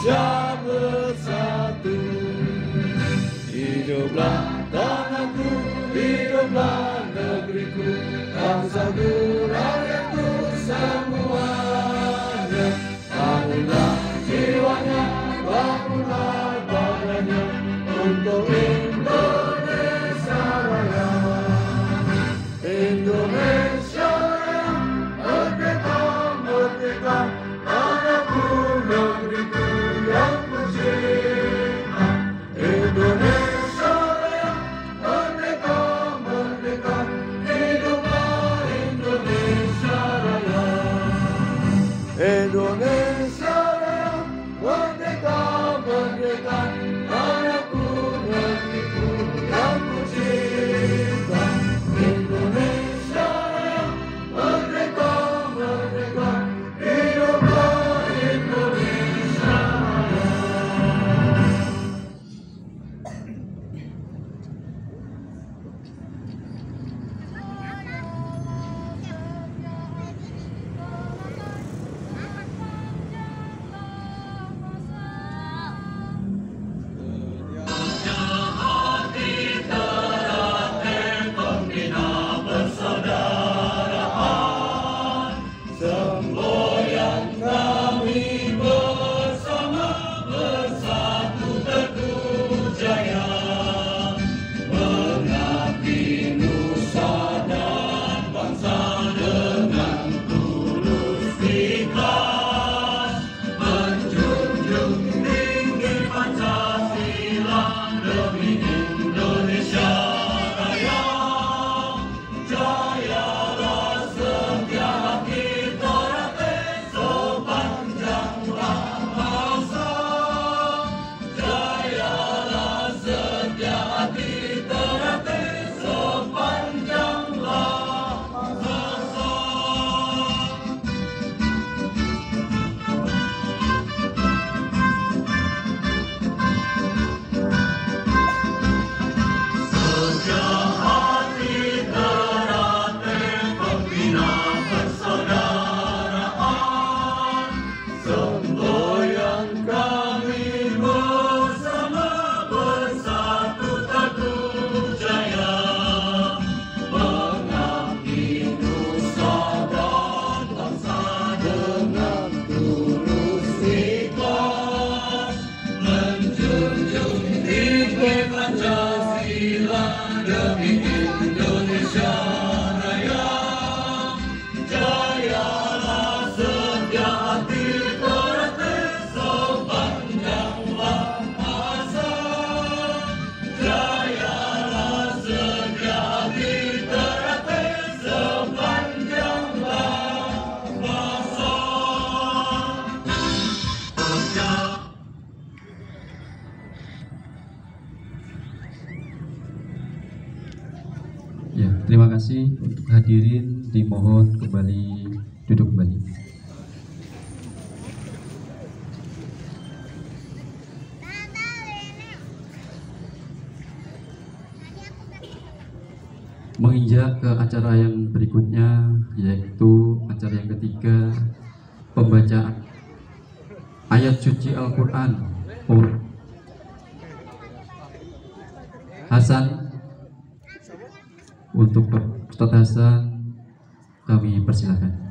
Indonesia bersatu. Hiduplah tanahku, hiduplah negeriku, bangsaku, rakyatku semuanya. Bangunlah jiwanya, bangunlah badannya untuk Indonesia Raya. Indonesia Raya, merdeka, merdeka, tanahku, negeriku yang kucinta. Indonesia Raya, merdeka, merdeka, hiduplah Indonesia Raya. Indonesia Raya, merdeka, merdeka, tanahku, negeriku yang kucinta. Indonesia Raya, merdeka, merdeka, hiduplah Indonesia Raya. Semboyan kami bersama, bersatu teguh jaya, mengabdi nusa dan bangsa dengan tulus ikhlas, menjunjung tinggi Pancasila demi Indonesia Raya. Jayalah setia hati Ternate sepanjang masa. Jayalah setia hati Ternate sepanjang masa. Setia hati Ternate pembina persaudaraan, semboyan kami bersama, bersatu teguh jaya, mengabdi nusa dan bangsa dengan tulus ikhlas, menjunjung tinggi Pancasila demi Indonesia Raya. Jayalah setia hati Ternate sepanjang masa. Jayalah setia hati Ternate sepanjang masa. Ya, terima kasih untuk hadirin, dimohon kembali duduk kembali. Menginjak ke acara yang berikutnya, yaitu acara yang ketiga, pembacaan ayat suci Al-Quran. Hasan, untuk Ustaz Hasan kami persilakan.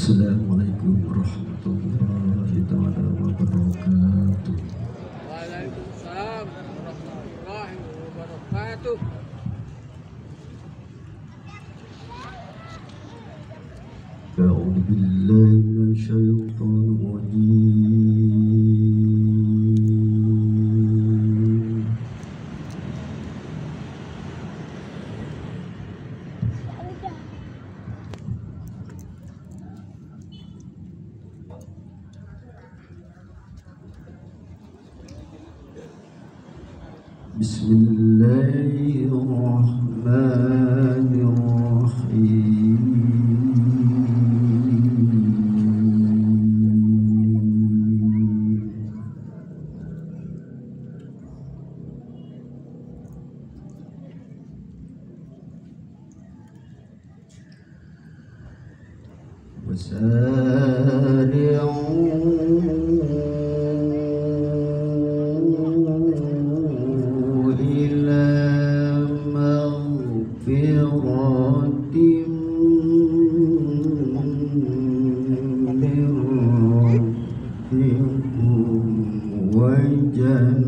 Assalamualaikum warahmatullahi wabarakatuh. Waalaikumsalam warahmatullahi wabarakatuh. A'udzu بالله من الشيطان الرجيم. بسم الله الرحمن الرحيم. وسارعوا إلى مغفرة من ربكم وجنة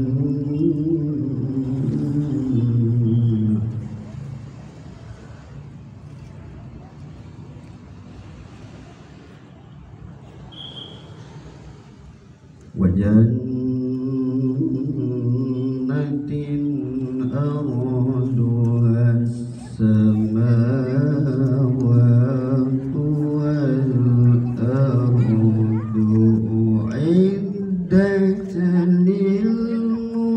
أرضها السماوات والأرض أعدت للمتقين.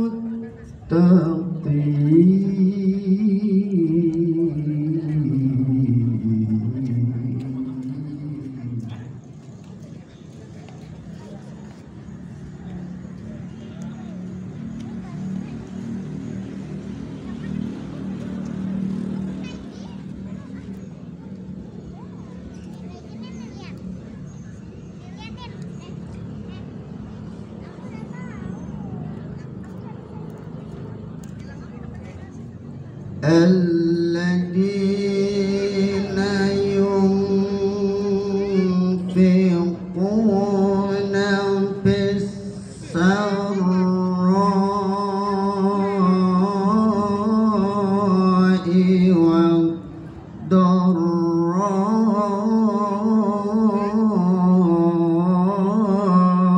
الذين ينفقون في السراء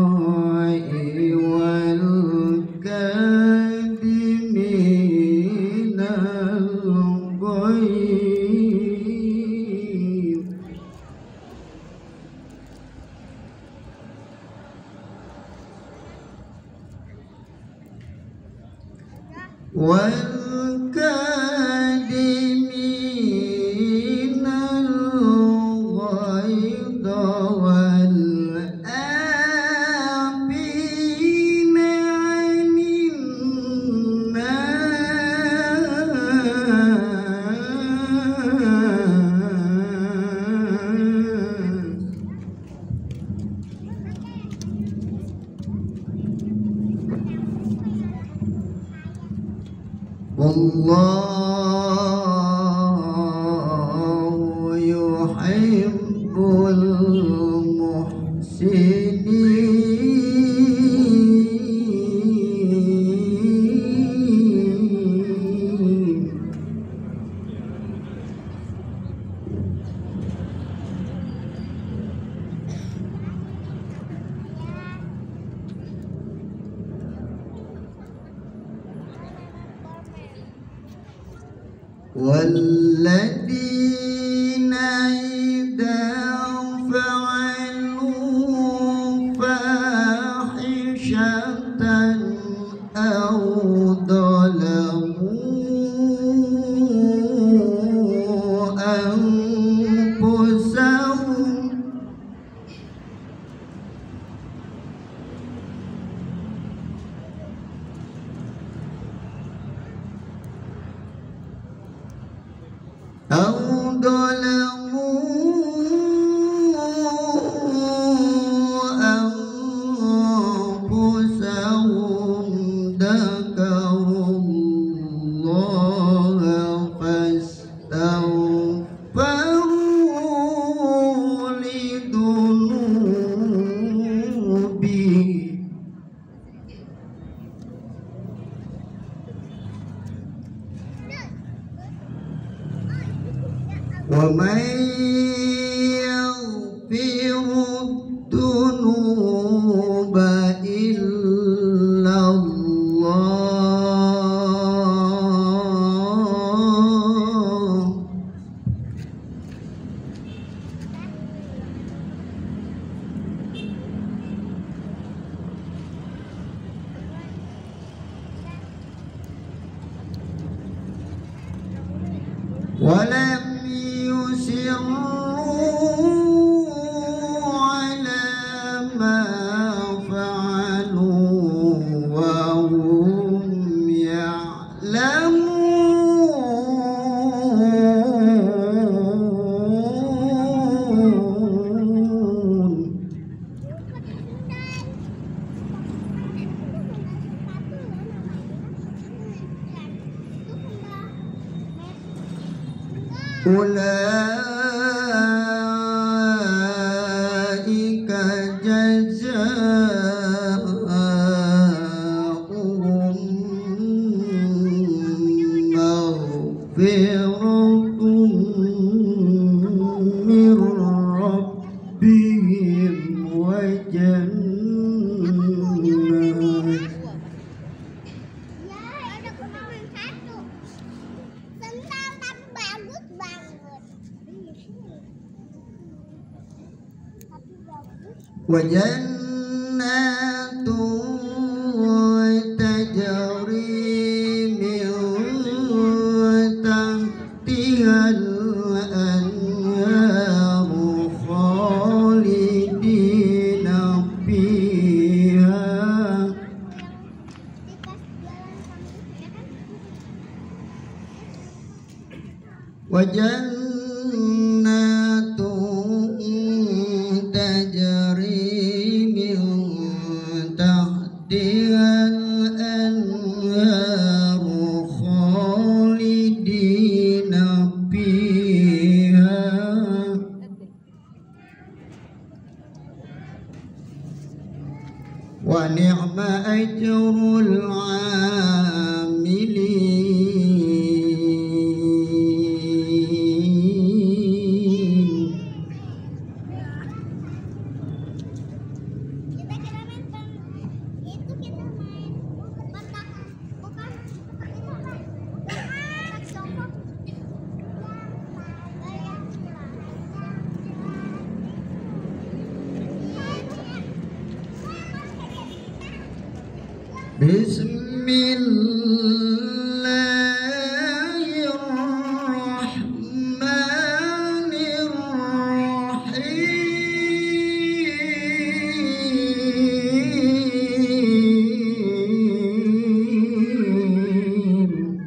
والضراء والكاظمين الغيظ والكاظمين الغيظ والعافين عن الناس والله يحب المحسنين. والذين إذا فعلوا فاحشة أو ظلموا أنفسهم ذكروا الله فاستغفروا لذنوبهم ومن الذنوب إلا الله ولم يصروا على ما فعلوا وهم يعلمون أولئك جزاؤهم مغفرة من ربهم وجنات وجنات تجري من تحتها الأنهار خالدين فيها وجنات تجري من تحتها الأنهار خالدين فيها ونعم أجر العاملين بسم الله الرحمن الرحيم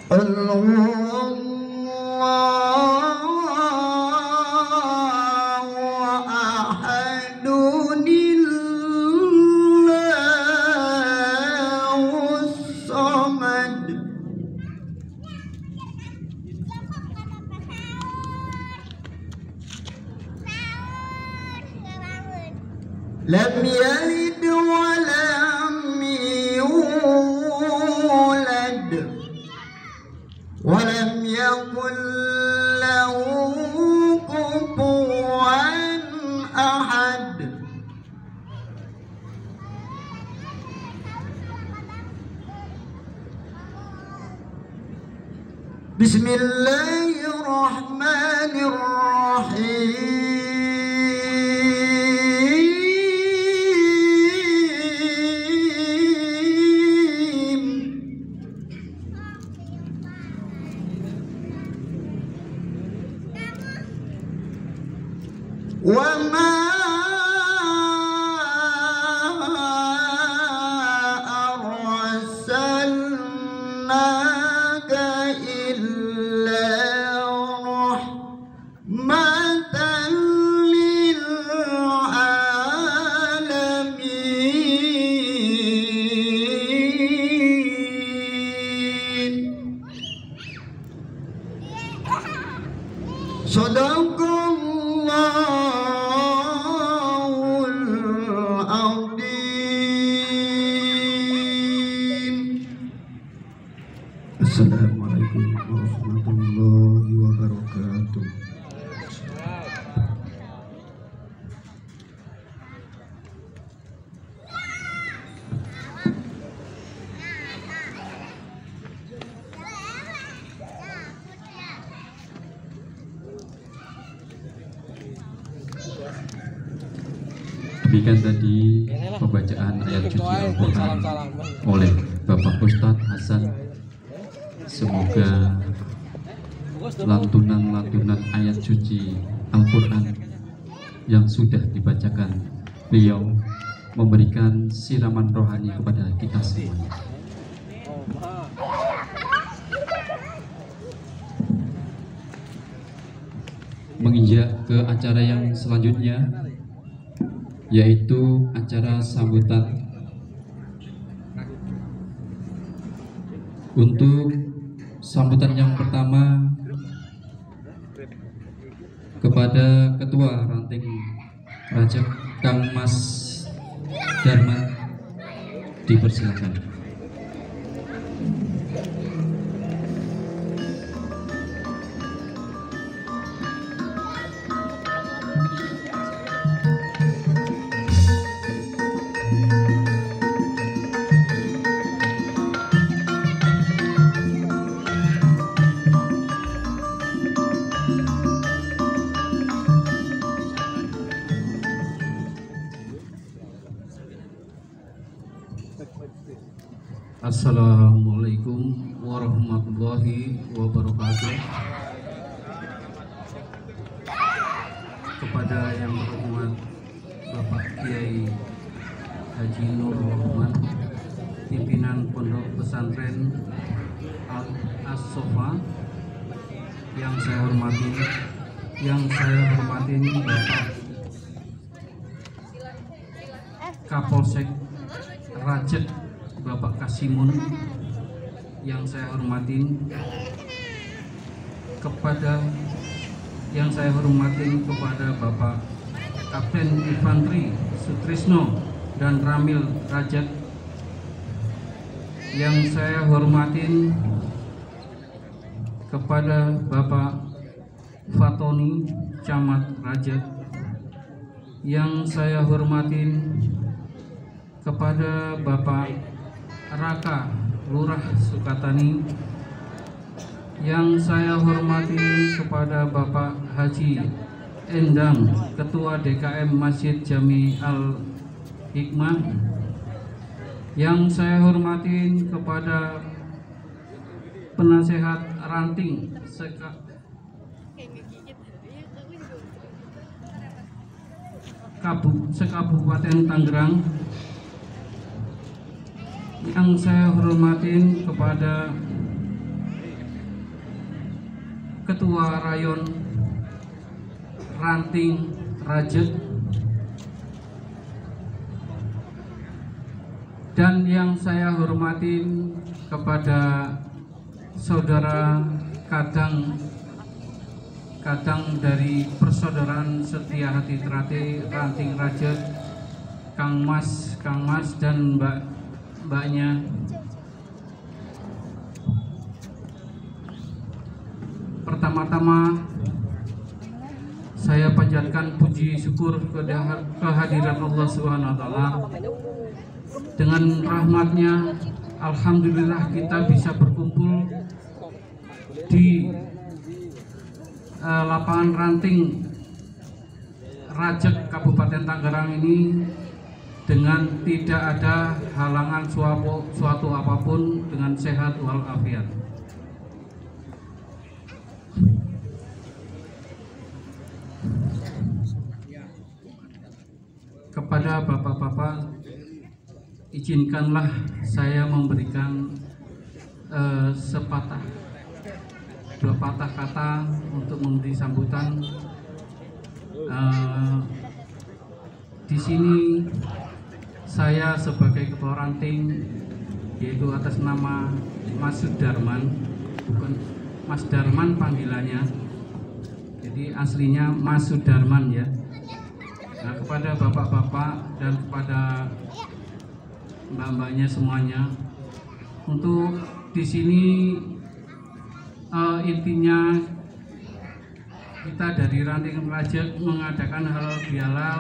قل هو الله أحد الله الصمد لم يلد ولم يولد ولم يكن له كفوا أحد بسم الله الرحمن الرحيم وما أرسلناك إلا رحمة للعالمين Sadaqallahul Azim. Assalamualaikum warahmatullahi wabarakatuh. Demikian tadi pembacaan ayat suci Al-Quran oleh Bapak Ustadz Hasan. Semoga lantunan-lantunan ayat suci Al-Quran yang sudah dibacakan beliau memberikan siraman rohani kepada kita semua. Menginjak ke acara yang selanjutnya, yaitu acara sambutan. Untuk sambutan yang pertama kepada Ketua Ranting Rajab Kang Mas Darman, dipersilakan. Assalamualaikum warahmatullahi wabarakatuh. Kepada yang berhormat Bapak Kiai Haji Nur Rahman, pimpinan Pondok Pesantren As-Sofa, yang saya hormati Bapak Kapolsek Rajab Bapak Kasimun, yang saya hormatin kepada Bapak Kapten Infanteri Sutrisno dan Ramil Rajab, yang saya hormatin kepada Bapak Fatoni Camat Rajab, yang saya hormatin kepada Bapak Raka Lurah Sukatani, yang saya hormati kepada Bapak Haji Endang Ketua DKM Masjid Jami Al Hikmah, yang saya hormati kepada Penasehat Ranting Sekabupaten Tangerang, yang saya hormatin kepada Ketua Rayon Ranting Rajab, dan yang saya hormatin kepada saudara kadang dari Persaudaraan Setia Hati Trate Ranting Rajab, Kang Mas dan mbaknya. Pertama-tama saya panjatkan puji syukur kehadiran Allah Subhanahu wa taala. Dengan rahmatnya, alhamdulillah kita bisa berkumpul di lapangan Ranting Rajab Kabupaten Tangerang ini dengan tidak ada halangan suatu apapun, dengan sehat walafiat. Kepada bapak-bapak, izinkanlah saya memberikan dua patah kata untuk memberi sambutan. Di sini saya sebagai Ketua Ranting, yaitu atas nama Mas Sudarman, bukan Mas Darman panggilannya, jadi aslinya Mas Sudarman ya. Nah, kepada bapak-bapak dan kepada mbak-mbaknya semuanya, untuk di sini intinya kita dari Ranting Rajek mengadakan halal bihalal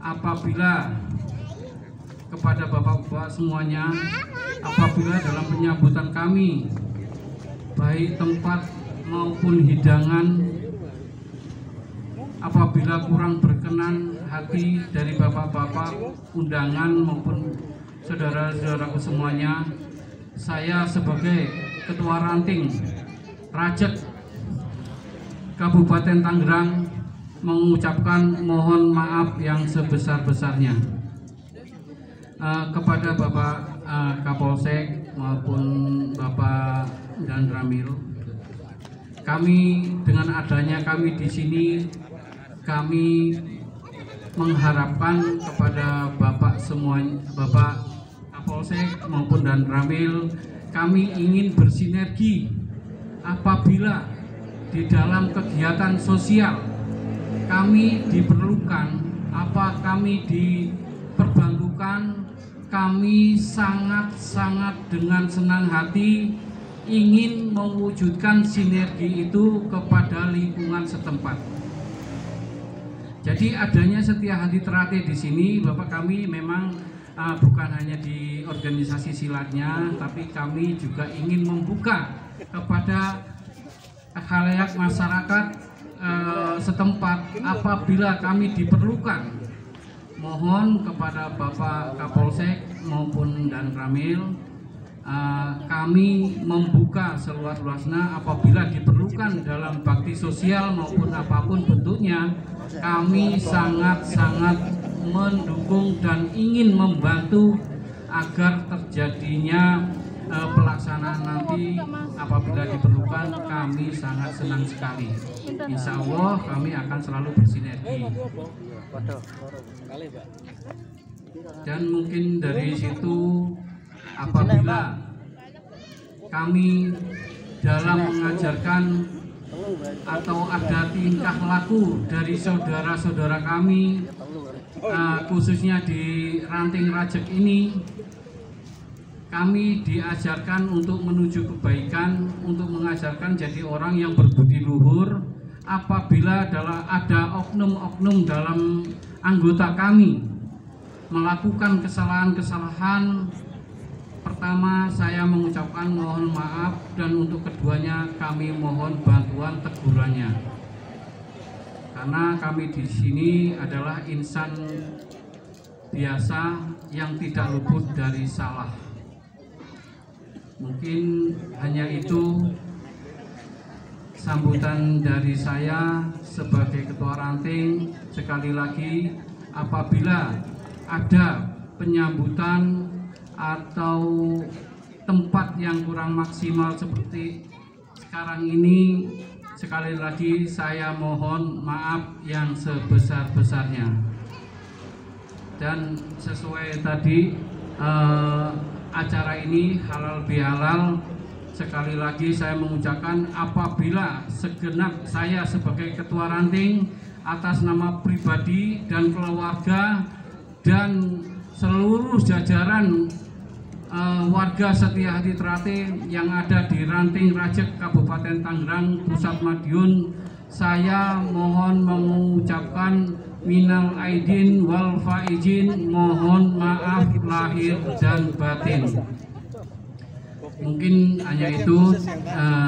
apabila kepada bapak-bapak semuanya, apabila dalam penyambutan kami baik tempat maupun hidangan apabila kurang berkenan hati dari bapak-bapak undangan maupun saudara-saudaraku semuanya, saya sebagai Ketua Ranting Rajek Kabupaten Tangerang mengucapkan mohon maaf yang sebesar-besarnya kepada Bapak Kapolsek maupun Bapak Dan Ramil. Kami dengan adanya kami di sini, kami mengharapkan kepada Bapak semuanya, Bapak Kapolsek maupun Dan Ramil, kami ingin bersinergi apabila di dalam kegiatan sosial kami diperlukan, kami diperbantukan, kami sangat-sangat dengan senang hati ingin mewujudkan sinergi itu kepada lingkungan setempat. Jadi adanya Setia Hati Teratai di sini, Bapak, kami memang bukan hanya di organisasi silatnya, tapi kami juga ingin membuka kepada khalayak masyarakat setempat apabila kami diperlukan. Mohon kepada Bapak Kapolsek maupun Dan Ramil, kami membuka seluas-luasnya apabila diperlukan dalam bakti sosial maupun apapun bentuknya. Kami sangat-sangat mendukung dan ingin membantu agar terjadinya pelaksanaan nanti apabila diperlukan. Kami sangat senang sekali. Insya Allah kami akan selalu bersinergi. Dan mungkin dari situ apabila kami dalam mengajarkan atau ada tingkah laku dari saudara-saudara kami, khususnya di Ranting Rajek ini, kami diajarkan untuk menuju kebaikan, untuk mengajarkan jadi orang yang berbudi luhur. Apabila ada oknum-oknum dalam anggota kami melakukan kesalahan-kesalahan, pertama saya mengucapkan mohon maaf, dan untuk keduanya kami mohon bantuan tegurannya. Karena kami di sini adalah insan biasa yang tidak luput dari salah. Mungkin hanya itu sambutan dari saya sebagai Ketua Ranting. Sekali lagi, apabila ada penyambutan atau tempat yang kurang maksimal seperti sekarang ini, sekali lagi saya mohon maaf yang sebesar-besarnya. Dan sesuai tadi acara ini halal bihalal, sekali lagi saya mengucapkan apabila segenap saya sebagai Ketua Ranting atas nama pribadi dan keluarga dan seluruh jajaran warga Setia Hati Teratai yang ada di Ranting Rajek Kabupaten Tangerang Pusat Madiun, saya mohon mengucapkan minal aidin wal faizin, mohon maaf lahir dan batin. Mungkin hanya itu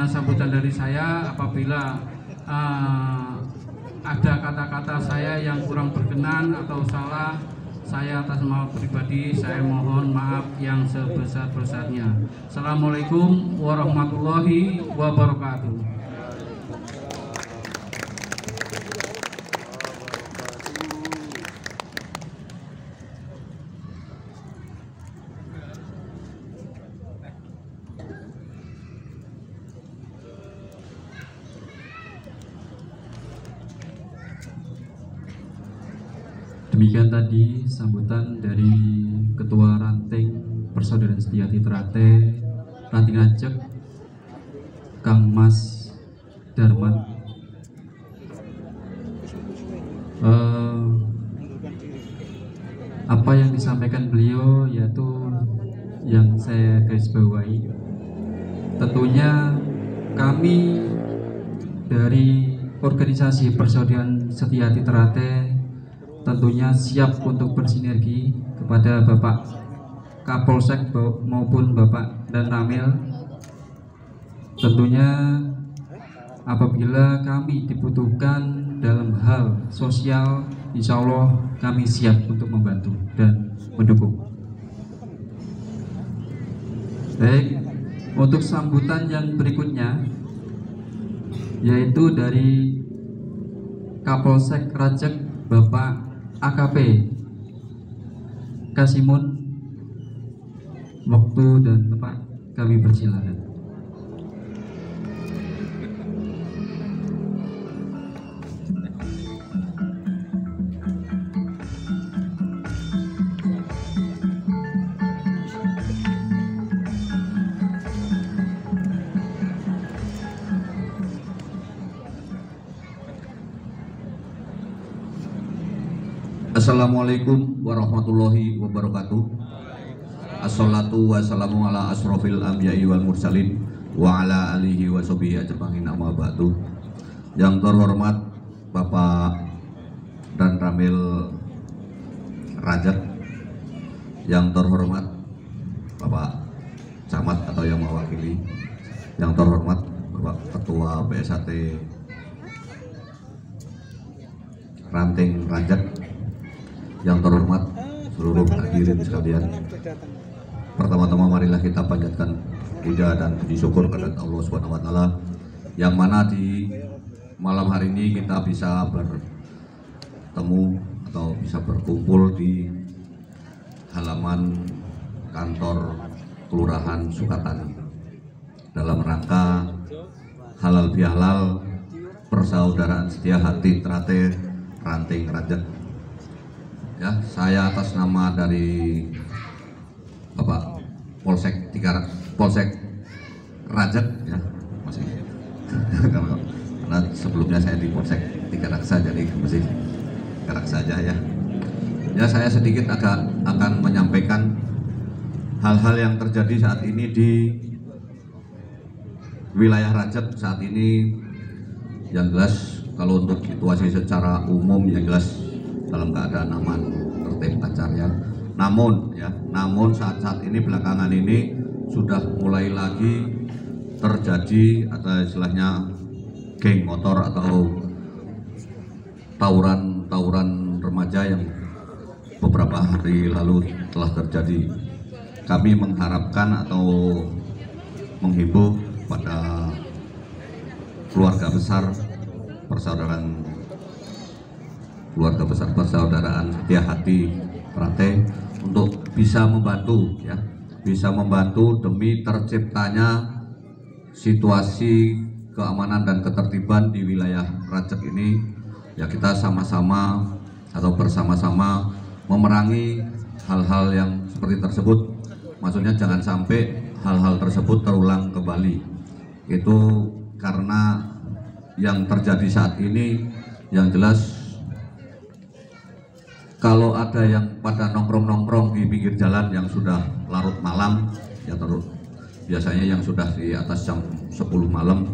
sambutan dari saya. Apabila ada kata-kata saya yang kurang berkenan atau salah, saya atas nama pribadi saya mohon maaf yang sebesar-besarnya. Assalamualaikum warahmatullahi wabarakatuh. Demikian tadi sambutan dari Ketua Ranting Persaudaraan Setia Hati Teratai Ranting Rajek, Kang Mas Darman. Apa yang disampaikan beliau yaitu yang saya garis bawahi. Tentunya kami dari organisasi Persaudaraan Setia-Hati Ternate tentunya siap untuk bersinergi kepada Bapak Kapolsek maupun Bapak Dan Ramil. Tentunya apabila kami dibutuhkan dalam hal sosial, insya Allah kami siap untuk membantu dan mendukung. Baik, untuk sambutan yang berikutnya yaitu dari Kapolsek Rajek Bapak AKP Kasimun. Waktu dan tempat kami persilakan. Assalamualaikum warahmatullahi wabarakatuh. Assalatu wassalamu ala asrofil anbiya'i wal mursalin wa ala alihi wa sahbihi ajma'in, amma ba'du. Yang terhormat Bapak Dan Ramil Rajek, yang terhormat Bapak Camat atau yang mewakili, yang terhormat Bapak Ketua BSAT Ranting Rajek, yang terhormat seluruh hadirin sekalian. Pertama-tama marilah kita panjatkan puja dan puji syukur kepada Allah Subhanahu wa taala yang mana di malam hari ini kita bisa bertemu atau bisa berkumpul di halaman kantor Kelurahan Sukatani dalam rangka halal bihalal Persaudaraan Setia-Hati Ternate Ranting Rajek. Ya, saya atas nama dari Bapak Polsek Rajek ya, masih karena sebelumnya saya di Polsek Tiga Raksa, jadi masih Tiga Raksa saja ya. Ya, saya sedikit akan menyampaikan hal-hal yang terjadi saat ini di wilayah Rajek saat ini. Yang jelas kalau untuk situasi secara umum yang jelas dalam keadaan aman, tertib, lancar ya. Namun saat ini belakangan ini sudah mulai lagi terjadi atau istilahnya geng motor atau tawuran remaja yang beberapa hari lalu telah terjadi. Kami mengharapkan atau menghimbau pada keluarga besar Persaudaraan Setia-Hati Ternate untuk bisa membantu demi terciptanya situasi keamanan dan ketertiban di wilayah Rajek ini. Ya, kita sama-sama atau bersama-sama memerangi hal-hal yang seperti tersebut. Maksudnya jangan sampai hal-hal tersebut terulang kembali. Itu karena yang terjadi saat ini yang jelas kalau ada yang pada nongkrong-nongkrong di pinggir jalan yang sudah larut malam ya, terus biasanya yang sudah di atas jam 10 malam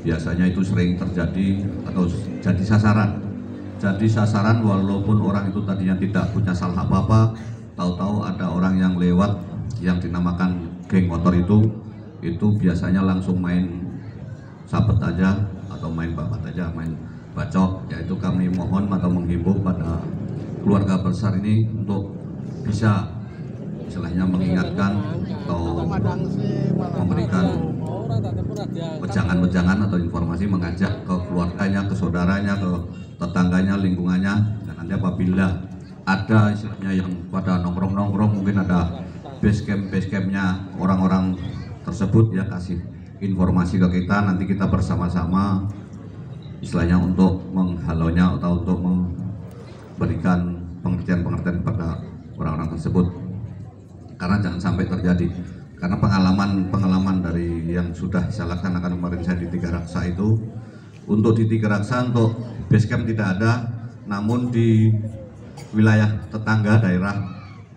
biasanya itu sering terjadi atau jadi sasaran walaupun orang itu tadinya tidak punya salah apa-apa, tahu-tahu ada orang yang lewat yang dinamakan geng motor itu biasanya langsung main sabet aja atau main babat aja, main bacok. Yaitu kami mohon atau menghimbau pada keluarga besar ini untuk bisa istilahnya mengingatkan atau memberikan wejangan atau informasi, mengajak ke keluarganya, ke saudaranya, ke tetangganya, lingkungannya. Dan nanti apabila ada istilahnya yang pada nongkrong-nongkrong, mungkin ada base campnya orang-orang tersebut, ya kasih informasi ke kita, nanti kita bersama-sama istilahnya untuk menghalaunya atau untuk memberikan pengertian kepada orang-orang tersebut, karena jangan sampai terjadi. Karena pengalaman dari yang sudah saya laksanakan kemarin saya di Tiga Raksa itu, untuk di Tiga Raksa untuk base camp tidak ada, namun di wilayah tetangga daerah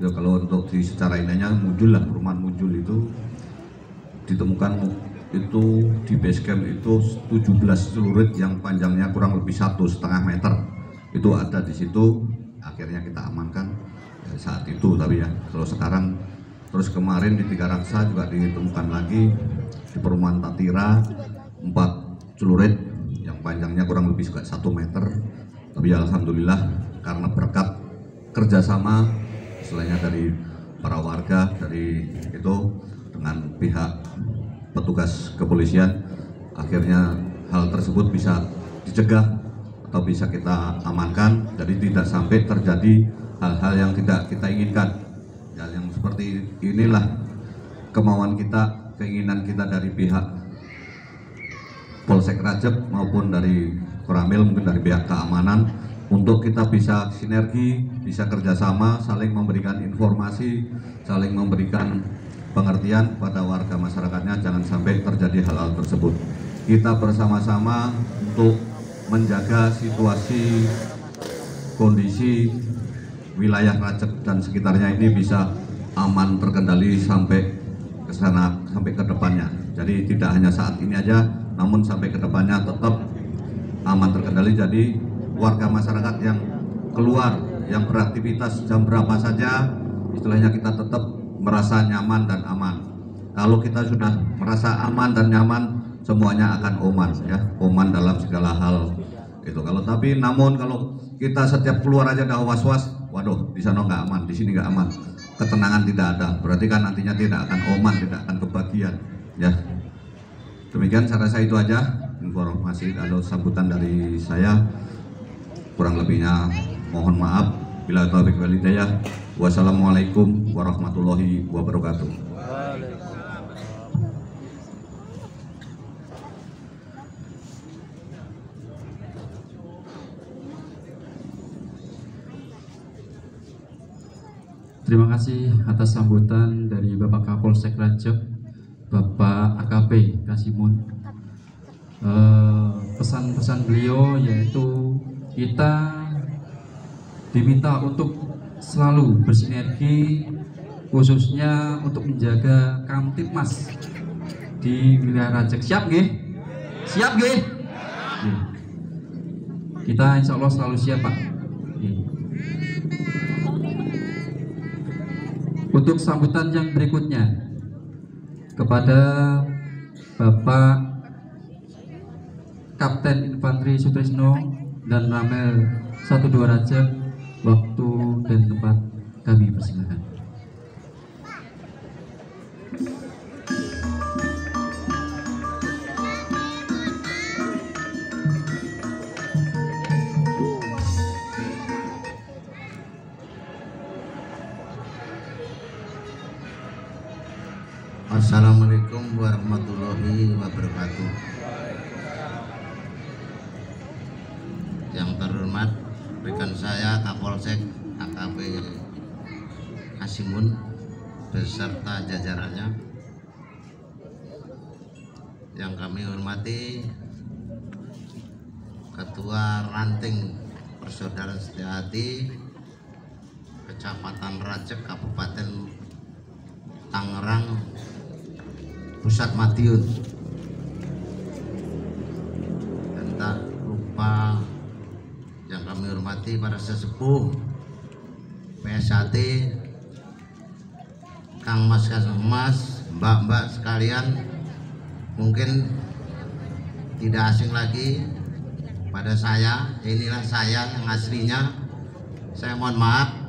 ya, kalau untuk di secara ininya Munjul lah, perumahan Munjul itu ditemukan itu di base camp itu 17 celurit yang panjangnya kurang lebih 1,5 meter itu ada di situ. Akhirnya kita amankan saat itu, tapi ya kalau sekarang terus kemarin di Tiga Raksa juga ditemukan lagi di perumahan Tatira 4 celurit yang panjangnya kurang lebih juga 1 meter. Tapi alhamdulillah karena berkat kerjasama istilahnya dari para warga dari itu dengan pihak petugas kepolisian, akhirnya hal tersebut bisa dicegah atau bisa kita amankan, jadi tidak sampai terjadi hal-hal yang tidak kita inginkan. Ya, yang seperti inilah kemauan kita, keinginan kita dari pihak Polsek Rajab maupun dari Koramil, mungkin dari pihak keamanan, untuk kita bisa sinergi, bisa kerjasama, saling memberikan informasi, saling memberikan pengertian pada warga masyarakatnya, jangan sampai terjadi hal-hal tersebut. Kita bersama-sama untuk menjaga situasi kondisi wilayah Rajab dan sekitarnya ini bisa aman terkendali sampai ke sana, sampai ke depannya. Jadi tidak hanya saat ini aja, namun sampai ke depannya tetap aman terkendali. Jadi warga masyarakat yang keluar, yang beraktivitas jam berapa saja, istilahnya kita tetap merasa nyaman dan aman. Kalau kita sudah merasa aman dan nyaman, semuanya akan oman, ya, oman dalam segala hal gitu. Namun kalau kita setiap keluar aja udah was-was, waduh di sana nggak aman, di sini nggak aman, ketenangan tidak ada, berarti kan nantinya tidak akan oman, tidak akan kebagian, ya. Demikian saya rasa itu aja informasi atau sambutan dari saya. Kurang lebihnya mohon maaf. Bila taufiq wal hidayah. Wassalamualaikum warahmatullahi wabarakatuh. Terima kasih atas sambutan dari Bapak Kapolsek Rajab, Bapak AKP Kasimun. Pesan-pesan beliau yaitu kita diminta untuk selalu bersinergi, khususnya untuk menjaga Kamtipmas di wilayah Rajab. Siap nggih? Siap nggih? Kita insya Allah selalu siap, Pak. Untuk sambutan yang berikutnya kepada Bapak Kapten Infanteri Sutrisno dan Ramel 12 Rajab, waktu dan tempat kami persilakan. Assalamualaikum warahmatullahi wabarakatuh. Yang terhormat rekan saya Kapolsek AKP Kasimun beserta jajarannya, yang kami hormati Ketua Ranting Persaudaraan Setiahati Kecamatan Rajab, Kabupaten Tangerang Pusat Madiun, dan tak lupa yang kami hormati para sesepuh PSAT, Kang Mas, Mbak-mbak sekalian, mungkin tidak asing lagi pada saya. Inilah saya yang aslinya. Saya mohon maaf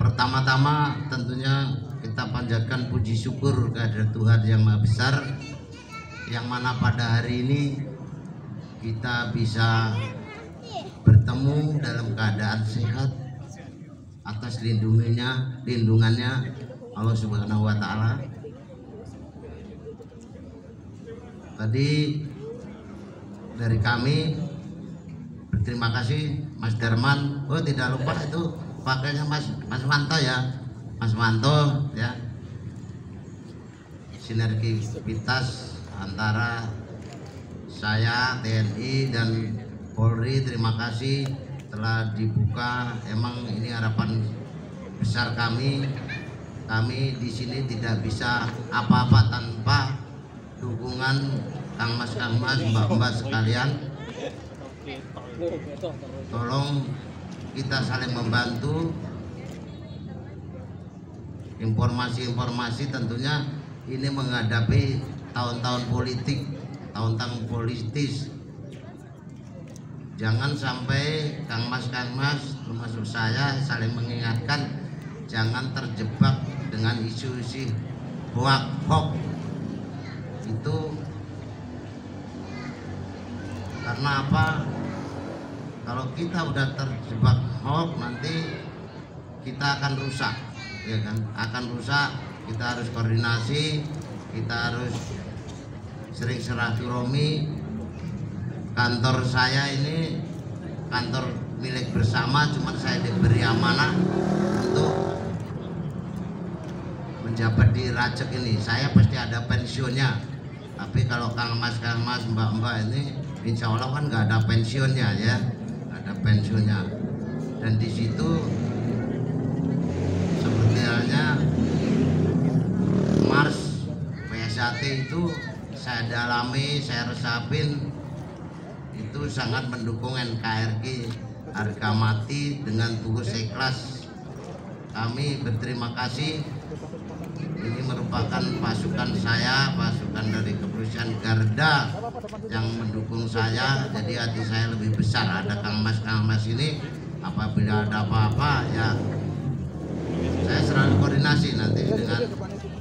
pertama-tama tentunya kita panjatkan puji syukur kehadirat Tuhan Yang Maha Besar, yang mana pada hari ini kita bisa bertemu dalam keadaan sehat atas lindungannya Allah Subhanahu wa Ta'ala. Tadi dari kami berterima kasih Mas Darman. Oh, tidak lupa itu pakainya Mas Manto ya, Mas Manto ya. Sinergitas antara saya, TNI dan Polri, terima kasih telah dibuka. Emang ini harapan besar kami di sini tidak bisa apa-apa tanpa dukungan Kang Mas, Mbak sekalian. Tolong kita saling membantu. Informasi-informasi tentunya ini menghadapi tahun-tahun politik, tahun-tahun politis. Jangan sampai Kang Mas termasuk saya saling mengingatkan, jangan terjebak dengan isu-isu hoax. Itu karena apa? Kalau kita udah terjebak hoax, nanti kita akan rusak, ya kan? Akan rusak. Kita harus koordinasi, kita harus sering silaturahmi. Kantor saya ini kantor milik bersama, cuma saya diberi amanah untuk menjabat di Rajek ini. Saya pasti ada pensiunnya, tapi kalau Kang Mas, Mbak ini insya Allah kan nggak ada pensiunnya, ya, ada pensiunnya. Dan di situ seperti halnya Mars PSAT itu saya dalami, saya resapin, itu sangat mendukung NKRI harga mati dengan tulus ikhlas. Kami berterima kasih. Ini merupakan pasukan saya, pasukan dari kepolisian Garda yang mendukung saya. Jadi hati saya lebih besar. Ada Kang Mas ini, apabila ada apa-apa ya saya selalu koordinasi nanti dengan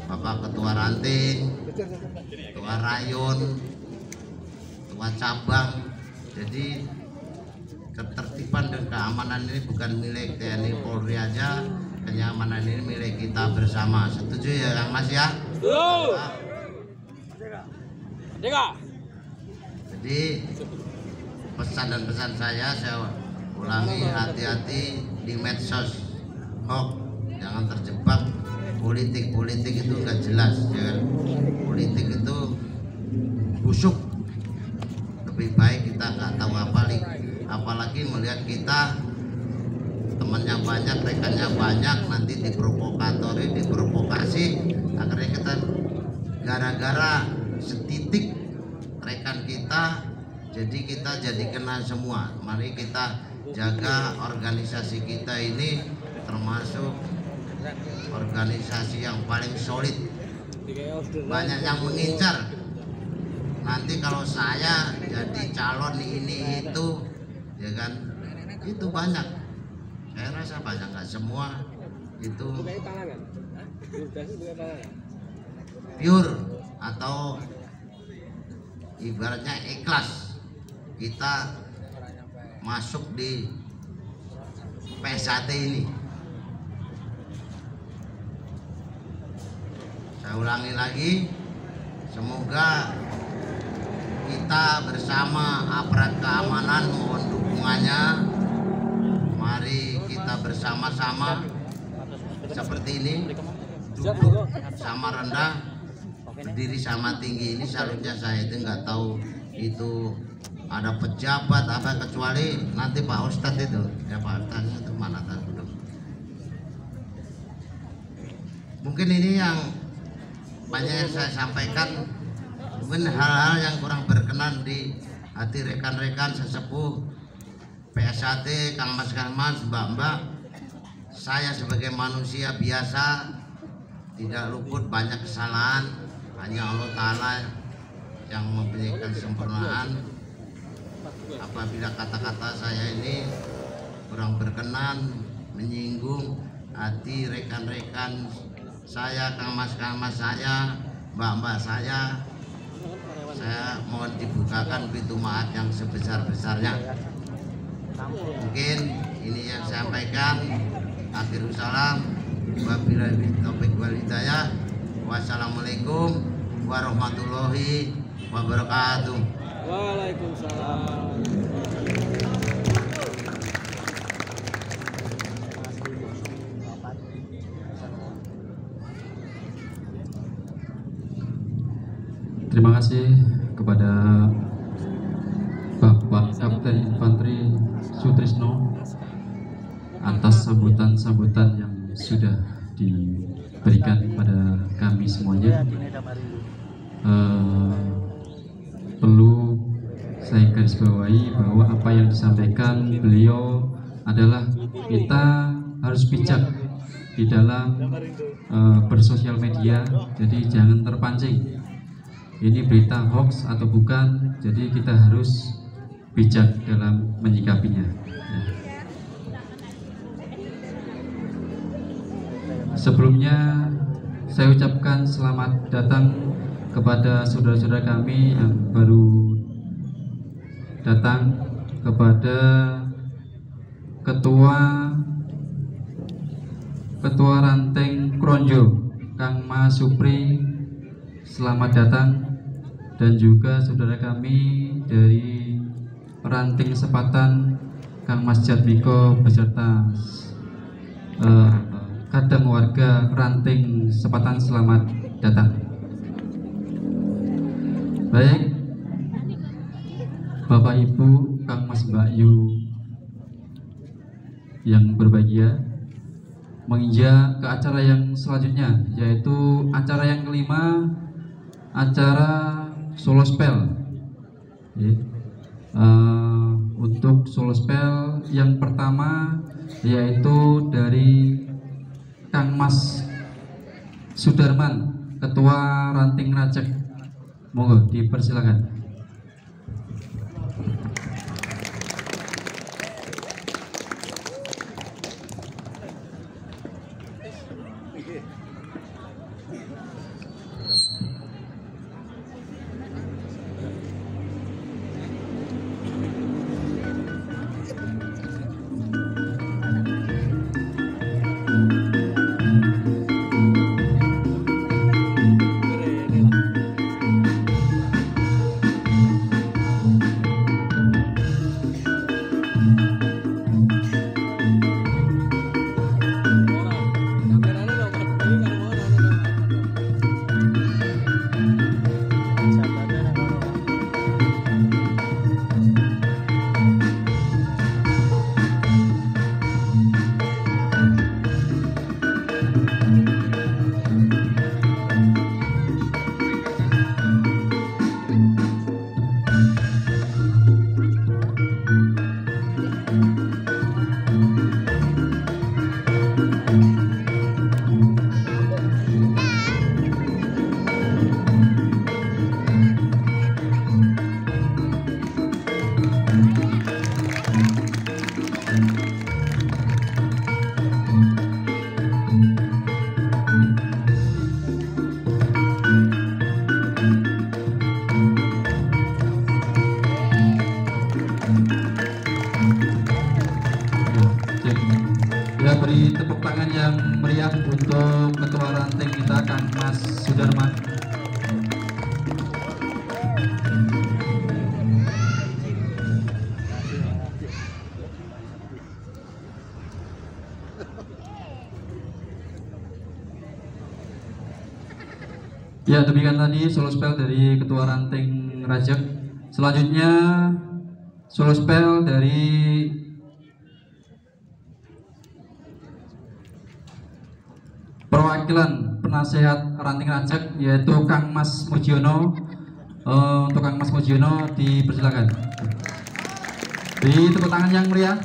Bapak Ketua Ranting, Ketua Rayon, Ketua Cabang. Jadi ketertiban dan keamanan ini bukan milik TNI Polri aja, kenyamanan ini milik kita bersama. Setuju ya Kang Mas ya? Jadi pesan dan pesan saya ulangi, hati-hati di medsos hoax, jangan terjebak politik itu nggak jelas, ya kan? Politik itu busuk. Lebih baik kita nggak tahu apalagi melihat kita temannya banyak, rekannya banyak, nanti diprovokasi, akhirnya kita gara-gara setitik rekan kita, jadi kita jadi kena semua. Mari kita jaga organisasi kita ini, termasuk organisasi yang paling solid. Banyak yang mengincar, nanti kalau saya jadi calon ini itu, ya kan, itu banyak. Saya rasa banyak, nggak semua itu pure atau ibaratnya ikhlas kita masuk di PSAT ini. Saya ulangi lagi, semoga kita bersama aparat keamanan mohon dukungannya. Mari kita bersama-sama seperti ini, duduk sama rendah, berdiri sama tinggi. Ini seharusnya saya itu nggak tahu itu ada pejabat apa, kecuali nanti Pak Ustadz itu, ya Pak Ustadz itu mana tadi. Mungkin ini yang banyak yang saya sampaikan, mungkin hal-hal yang kurang berkenan di hati rekan-rekan sesepuh PSAT, Kang Mas, Mbak. Saya sebagai manusia biasa tidak luput banyak kesalahan, hanya Allah Ta'ala yang memberikan kesempurnaan. Apabila kata-kata saya ini kurang berkenan, menyinggung hati rekan-rekan saya, Kang Mas saya, Mbak saya mohon dibukakan pintu maaf yang sebesar-besarnya. Mungkin ini yang saya sampaikan. Akhirul salam, wabillahi taufiq wal hidayah. Wassalamualaikum warahmatullahi wabarakatuh. Waalaikumsalam. Terima kasih kepada Bapak Kapten Infanteri Sutrisno atas sambutan-sambutan yang sudah diberikan kepada kami semuanya. Perlu saya garis bawahi bahwa apa yang disampaikan beliau adalah kita harus bijak di dalam bersosial media, jadi jangan terpancing ini berita hoax atau bukan, jadi kita harus bijak dalam menyikapinya. Sebelumnya saya ucapkan selamat datang kepada saudara-saudara kami yang baru datang, kepada Ketua Ranting Kronjo Kang Mas Supri, selamat datang, dan juga saudara kami dari Ranting Sepatan Kang Mas Jatmiko beserta kadang warga Ranting Sepatan, selamat datang. Baik, Bapak Ibu, Kang Mas Mbak Yu yang berbahagia, menginjak ke acara yang selanjutnya, yaitu acara yang kelima, acara Solo Spell. Untuk Solo Spell yang pertama yaitu dari Kang Mas Sudarman, Ketua Ranting Rajek. Monggo dipersilakan. Ya, beri tepuk tangan yang meriah untuk Ketua Ranting kita, Kang Mas Sudarman. Ya, demikian tadi Solo Spell dari Ketua Ranting Rajek. Selanjutnya Solo Spell dari perwakilan penasehat Ranting Rajek, yaitu Kang Mas Mujiono. Untuk Kang Mas Mujiono dipersilakan. Beri tepuk tangan yang meriah.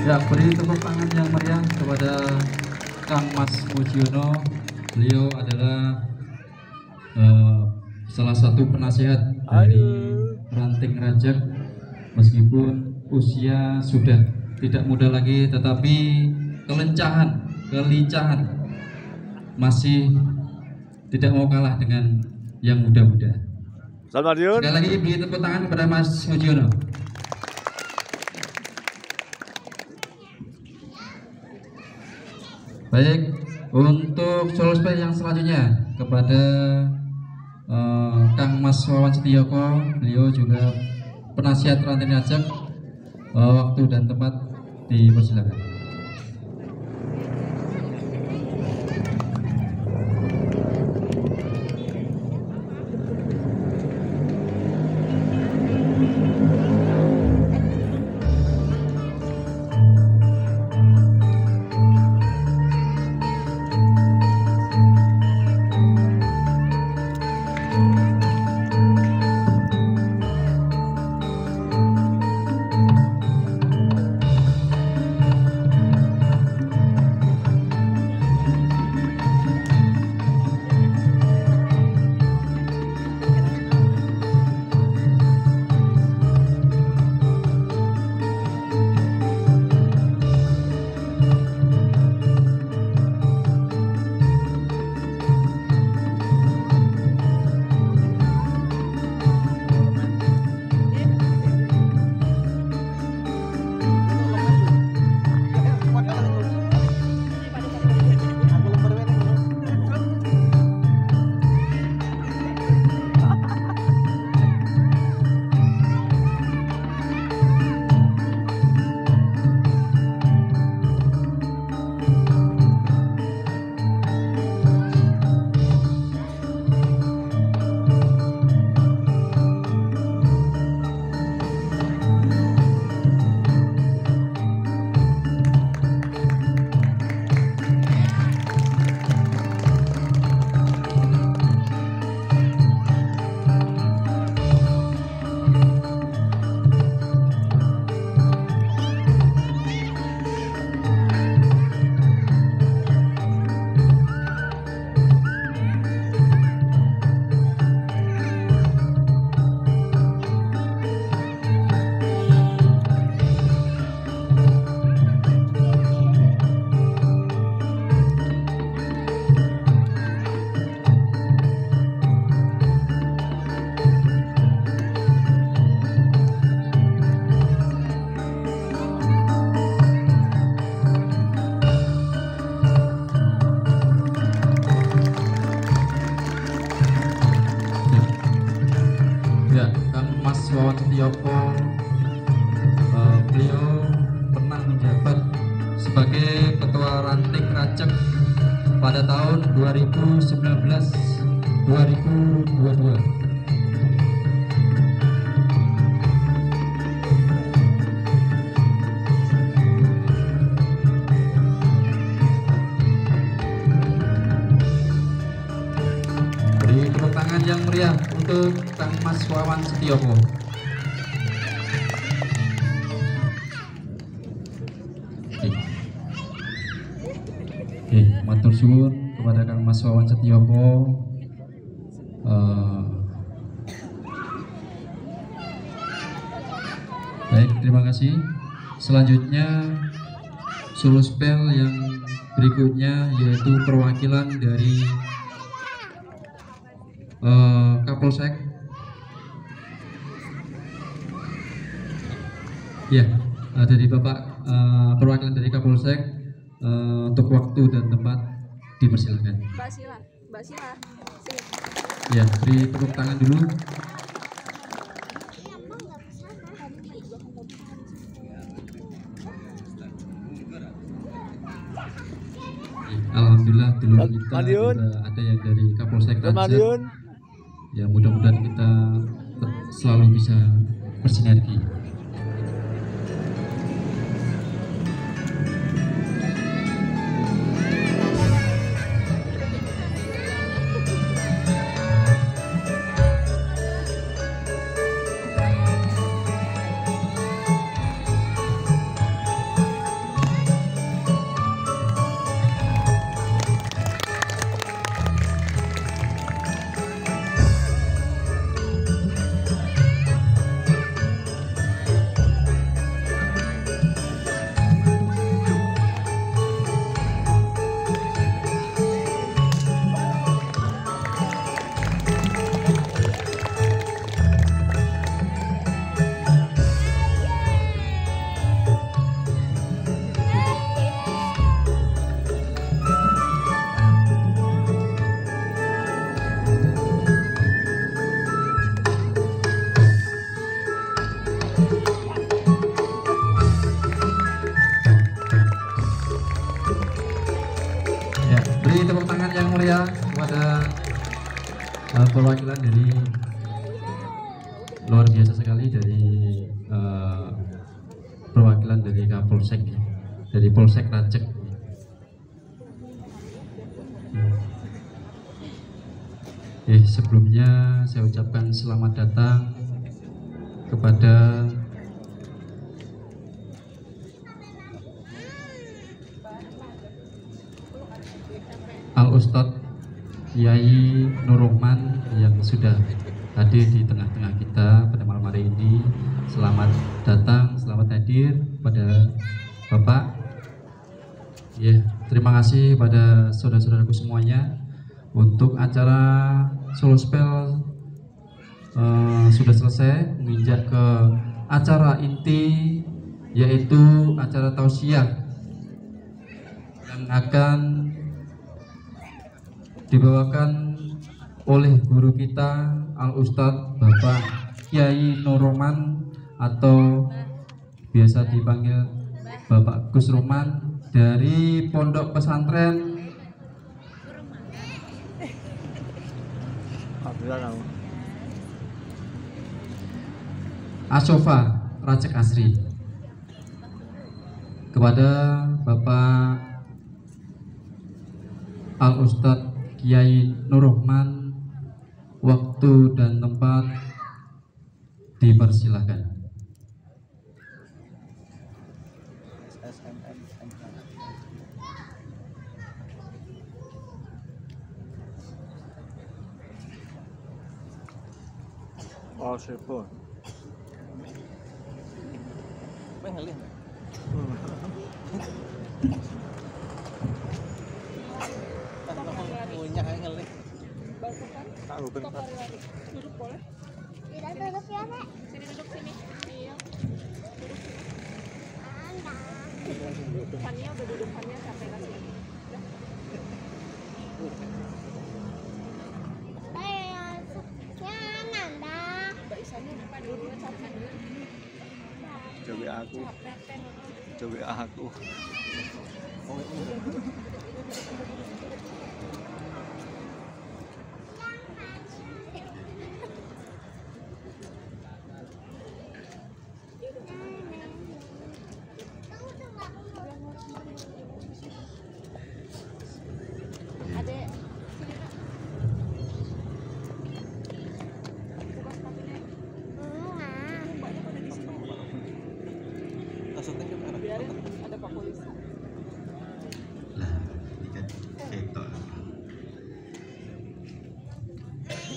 Ya, beri tepuk tangan yang meriah kepada Kang Mas Mujiono. Beliau adalah salah satu penasihat dari Ranting Rajak. Meskipun usia sudah tidak muda lagi, tetapi kelincahan masih tidak mau kalah dengan yang muda-muda. Sekali lagi beri tepuk tangan kepada Mas Mujiono. Baik, untuk solospel yang selanjutnya kepada Kang Mas Wawan Setioko, beliau juga penasihat Ranting Rajak. Waktu dan tempat dipersilakan. Wawan Setioko, beliau pernah menjabat sebagai Ketua Ranting Rajak pada tahun 2019 2022. Beri tepuk tangan yang meriah untuk Kang Mas Wawan Setioko. Oke, matur suwun kepada Kang Mas Wawan Setioko. Baik, terima kasih. Selanjutnya solo spell yang berikutnya yaitu perwakilan dari Kapolsek. Ya, dari Bapak perwakilan dari Kapolsek untuk waktu dan tempat dipersilakan. Mbak Sila, sini. Ya, beri tepuk tangan dulu. Alhamdulillah dulu kita juga ada yang dari Kapolsek Rancet. Ya, mudah-mudahan kita selalu bisa bersinergi. Beri tepuk tangan yang mulia kepada perwakilan dari luar biasa sekali dari perwakilan dari Kapolsek, dari Polsek Rancet. Sebelumnya saya ucapkan selamat datang kepada Al-Ustadz Kiai Nur Rahman yang sudah hadir di tengah-tengah kita pada malam hari ini. Selamat datang, selamat hadir pada Bapak. Terima kasih pada saudara-saudaraku semuanya. Untuk acara solo spell sudah selesai, menginjak ke acara inti, yaitu acara tausiah yang akan dibawakan oleh guru kita Al-Ustadz Bapak Kiai Nur Rahman atau biasa dipanggil Bapak Gus Roman dari Pondok Pesantren Ashofa Rancet Asri. Kepada Bapak Al-Ustadz Kiai Nur Rahman, waktu dan tempat dipersilakan. Oh, sepon. Duduk boleh? Tidak duduk ya, Nek. Sini duduk sini. Iya. Duduk. Dudukannya udah dudukannya sampai ke sini. Mbak Isanya depan dulu capek. Coba aku. Coba aku.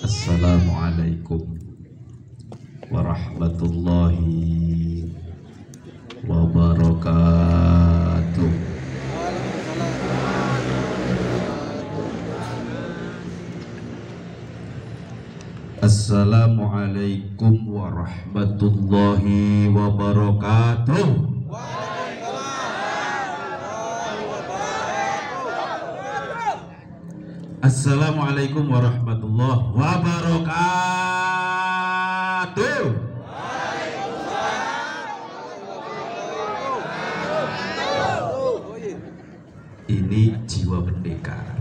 Assalamualaikum warahmatullahi wabarakatuh. Assalamualaikum warahmatullahi wabarakatuh. Assalamualaikum warahmatullahi wabarakatuh. Ini jiwa pendekar,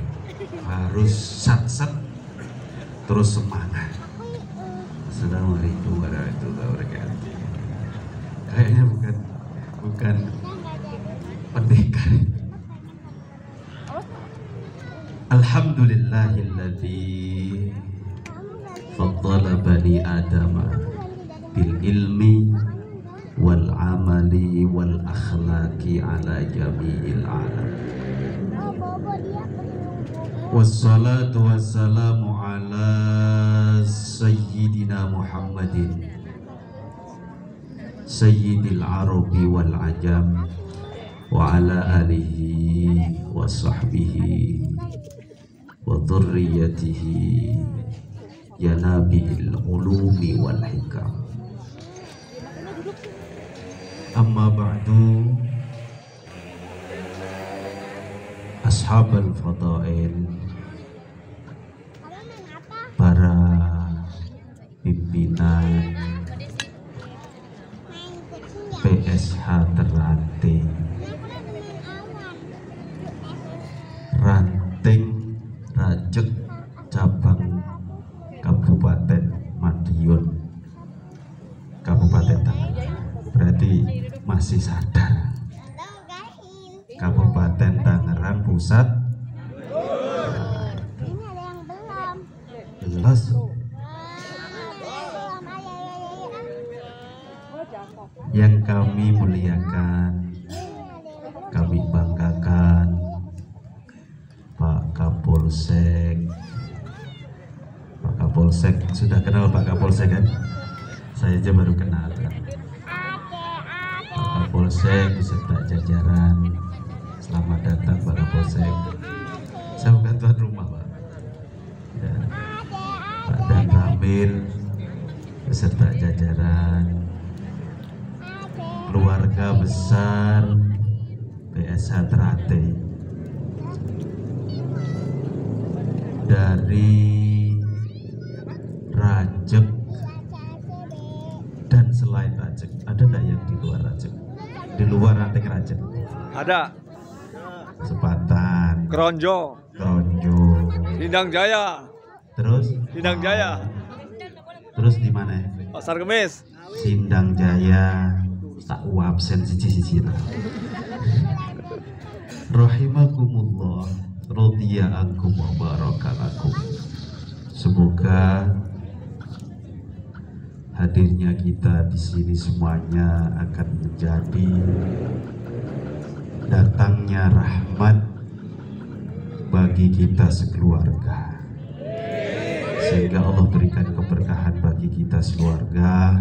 harus sat-sat terus semangat. Assalamualaikum warahmatullahi wabarakatuh. Kayaknya bukan pendekar. Alhamdulillahilladzi faddala bani adama bil ilmi wal amali wal akhlaqi ala jami'il alam. Wassalatu wassalamu ala sayyidina Muhammadin sayyidil arabi wal ajam wa ala alihi wa sahbihi wa dhurriyyatihi ya nabiil ulumi wal hikam. Amma ba'du, ashabal fadail, para pimpinan PSH Terranting, Rajek cabang Kabupaten Madiun, Kabupaten Tangerang. Berarti masih sadar. Kabupaten Tangerang Pusat. Jelas. Yang kami muliakan, kami banggakan, Pak Kapolsek. Pak Kapolsek, sudah kenal Pak Kapolsek kan? Saya aja baru kenal. Pak Kapolsek beserta jajaran, selamat datang Pak Kapolsek. Saya bukan tuan rumah Pak. Ya. Pak Dan Ramil beserta jajaran, keluarga besar PSH Terranting, dari Rajek dan selain Rajek. Ada enggak yang di luar Rajek? Di luar ranting Rajek? Ada. Sepatan, Kronjo, Sindang Jaya. Terus? Sindang Jaya. Terus di mana? Pasar Kemis. Sindang Jaya. Tak absen siji-siji lah. Rahimakumullah, radhiya ankum wa barakalakum. Semoga hadirnya kita di sini semuanya akan menjadi datangnya rahmat bagi kita sekeluarga, sehingga Allah berikan keberkahan bagi kita sekeluarga.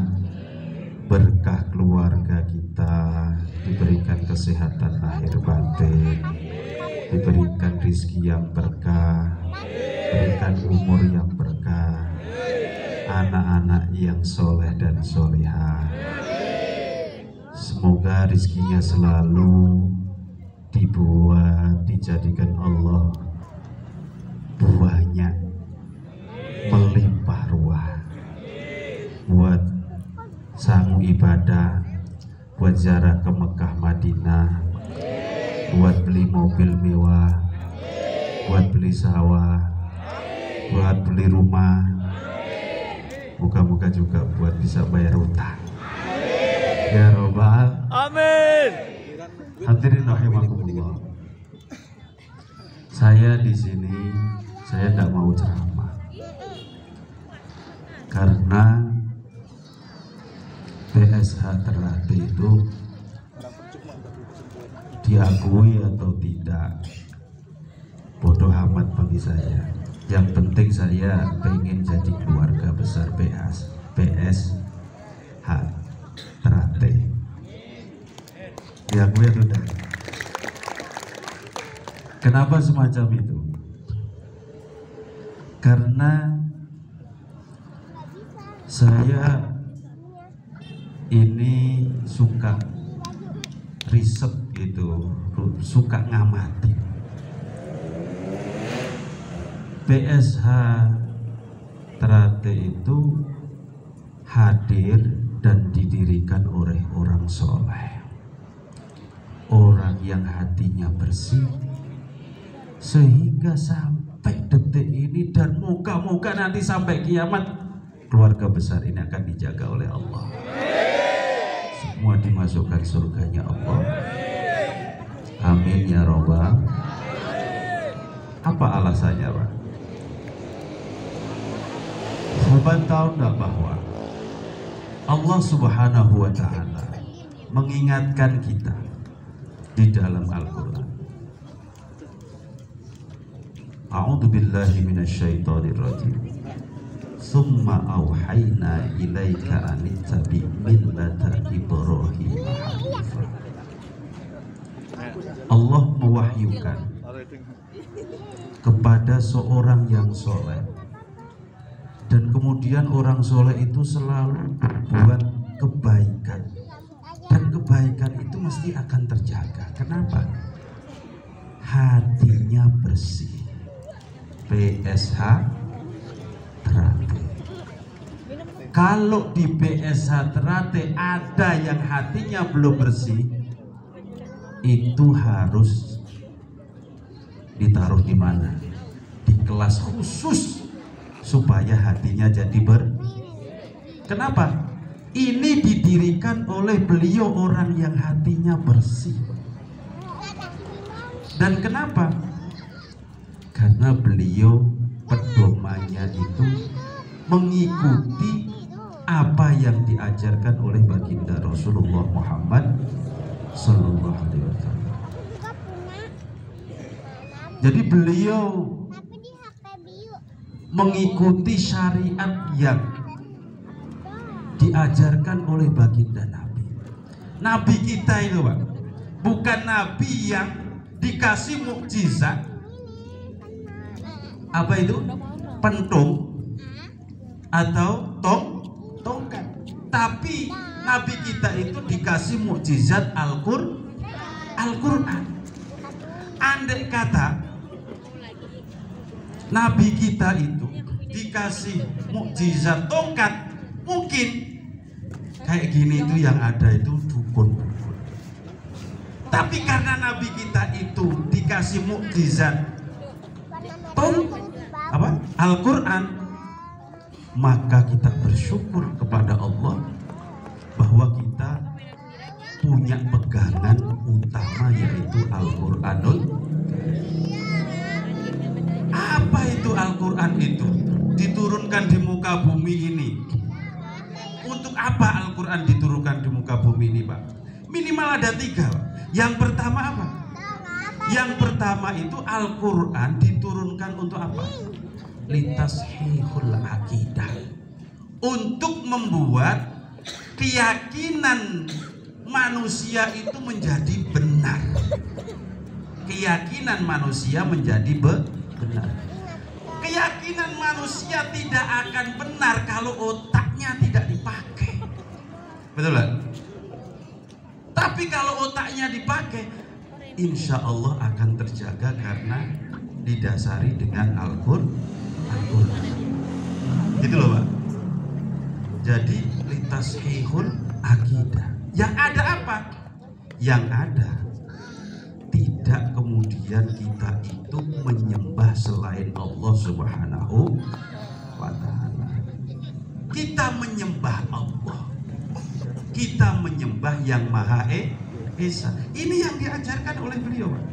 Berkah keluarga kita, diberikan kesehatan lahir batin, diberikan rizki yang berkah, berikan umur yang berkah, anak-anak yang soleh dan solehah. Semoga rizkinya selalu dibuat, dijadikan Allah buahnya melimpah ruah, buat sanggup ibadah, buat ziarah ke Mekah Madinah, buat beli mobil mewah, buat beli sawah, buat beli rumah, moga-moga juga buat bisa bayar utang. Ya Robbal. Amin. Hadirin rahimakumullah. Saya di sini, saya tidak mau ceramah karena PSH Terranting itu diakui atau tidak bodoh amat bagi saya. Yang penting saya pengen jadi keluarga besar PSH Terate. Ya gue udah. Kenapa semacam itu? Karena saya ini suka riset gitu, suka ngamati. PSH Terate itu hadir dan didirikan oleh orang soleh, orang yang hatinya bersih, sehingga sampai detik ini dan moga-moga nanti sampai kiamat keluarga besar ini akan dijaga oleh Allah. Semua dimasukkan surganya Allah. Amin ya robbal. Apa alasannya, Pak? Sahabat tahu enggak bahwa Allah Subhanahu wa Ta'ala mengingatkan kita di dalam Al-Quran. A'udzu billahi minasyaitonir rajim. Summa auhayna ilaika anittabi millata Ibrahim hanifa. Allah mewahyukan kepada seorang yang soleh, dan kemudian orang soleh itu selalu berbuat kebaikan, dan kebaikan itu mesti akan terjaga. Kenapa? Hatinya bersih. PSH Terate. Kalau di PSH Terate ada yang hatinya belum bersih, itu harus ditaruh di mana? Di kelas khusus supaya hatinya jadi Kenapa? Ini didirikan oleh beliau orang yang hatinya bersih. Dan kenapa? Karena beliau pedomannya itu mengikuti apa yang diajarkan oleh baginda Rasulullah Muhammad Sallallahu Alaihi Wasallam. Jadi beliau mengikuti syariat yang diajarkan oleh baginda Nabi. Nabi kita itu, Pak, bukan Nabi yang dikasih mukjizat. Apa itu? Pentung atau tongkat. Tapi Nabi kita itu dikasih mukjizat Al-Quran. Andai kata Nabi kita itu dikasih mukjizat tongkat, mungkin kayak gini itu yang ada itu dukun. Tapi karena Nabi kita itu dikasih mukjizat Al-Quran, maka kita bersyukur kepada Allah bahwa kita punya pegangan utama, yaitu Al-Quranul. Apa itu Al-Quran itu? Diturunkan di muka bumi ini. Untuk apa Al-Quran diturunkan di muka bumi ini, Pak? Minimal ada 3, Pak. Yang pertama apa? Yang pertama itu Al-Quran diturunkan untuk apa? Litashihul akidah, untuk membuat keyakinan manusia itu menjadi benar. Keyakinan manusia menjadi benar. Keyakinan manusia tidak akan benar kalau otaknya tidak dipakai. Betul kan? Tapi kalau otaknya dipakai, insya Allah akan terjaga karena didasari dengan Al-Quran. Gitu loh, Pak. Jadi litashihul akidah. Yang ada apa? Yang ada tidak kemudian kita itu menyembah selain Allah Subhanahu wa Ta'ala. Kita menyembah Allah, kita menyembah yang Maha Esa. Ini yang diajarkan oleh beliau, Pak.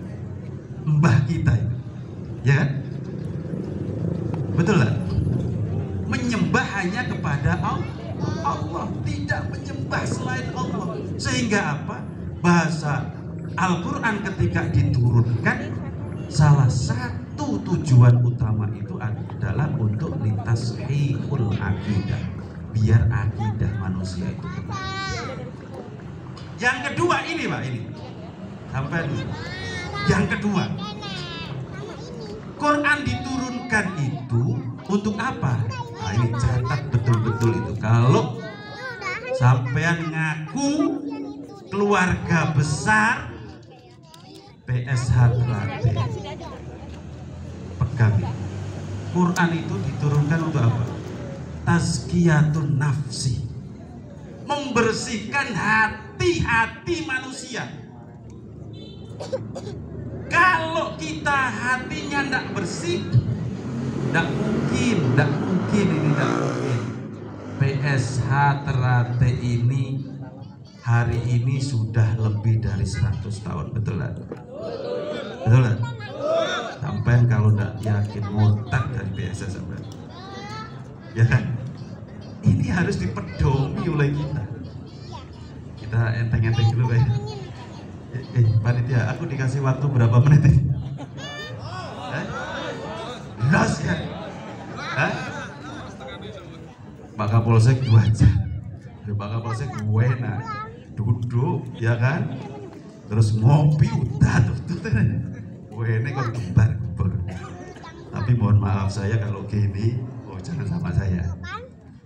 Mbah kita itu, ya kan? Betul kan? Menyembah hanya kepada Allah, tidak menyembah selain Allah. Sehingga apa? Bahasa Al-Quran ketika diturunkan, salah satu Satu tujuan utama itu adalah untuk litashihul akidah, biar akidah manusia itu benar. Yang kedua ini Pak, ini sampai dulu. Yang kedua, Quran diturunkan itu untuk apa? Nah, ini catat betul-betul itu. Kalau sampean ngaku keluarga besar PSH Trate, pegang. Quran itu diturunkan untuk apa? Tazkiyatun nafsi, membersihkan hati-hati manusia. Kalau kita hatinya tidak bersih, tidak mungkin ini tidak mungkin. PSH Trate ini hari ini sudah lebih dari 100 tahun, betul kan? Betul kan? Sampai kalau tidak yakin murtad dari PSH sampai, ya kan? Ini harus dipedomi oleh kita. Kita enteng-enteng dulu Pak. Panitia, aku dikasih waktu berapa menit ini? Jelas ya? Pak Kapolsek 2 jam. Pak Kapolsek enak, duduk ya kan? Terus ngopi udah tuh. Ini kok gembar-gembar. Tapi mohon maaf saya kalau gini, jangan sama saya.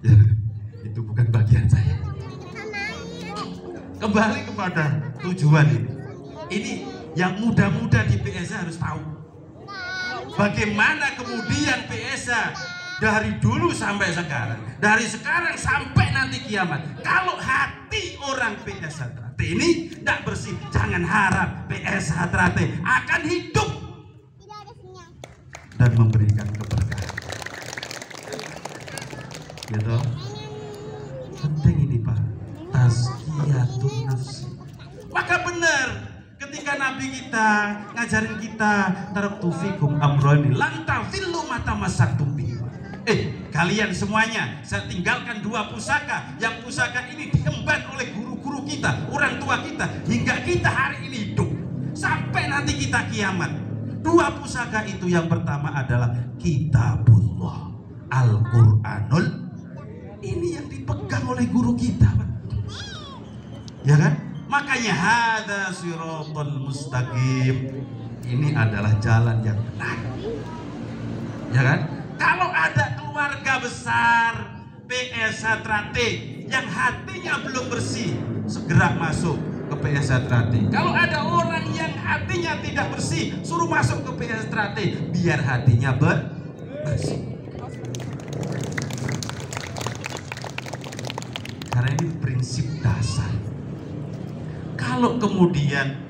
Ya, itu bukan bagian saya. Kembali kepada tujuan ini. Ini yang muda-muda di PSH harus tahu. Bagaimana kemudian PSH dari dulu sampai sekarang, dari sekarang sampai nanti kiamat, kalau hati orang PSH Trate ini tidak bersih, jangan harap PSH Trate akan hidup dan memberikan keberkahan. Gitu. Penting ini Pak, tazkiyatun nafsi. Maka benar ketika Nabi kita ngajarin kita, taraktu fikum amrani lan tadhillu ma tamassaktum bihi. Kalian semuanya, saya tinggalkan 2 pusaka. Yang pusaka ini diemban oleh guru-guru kita, orang tua kita, hingga kita hari ini hidup sampai nanti kita kiamat. 2 pusaka itu, yang pertama adalah kitabullah, Al-Quranul. Ini yang dipegang oleh guru kita Pak. Ya kan? Makanya hadza siratal mustaqim, ini adalah jalan yang benar. Ya kan? Kalau ada keluarga besar PSH Trate yang hatinya belum bersih, segera masuk ke PSH Trate. Kalau ada orang yang hatinya tidak bersih, suruh masuk ke PSH Trate biar hatinya bersih. Karena ini prinsip dasar. Kalau kemudian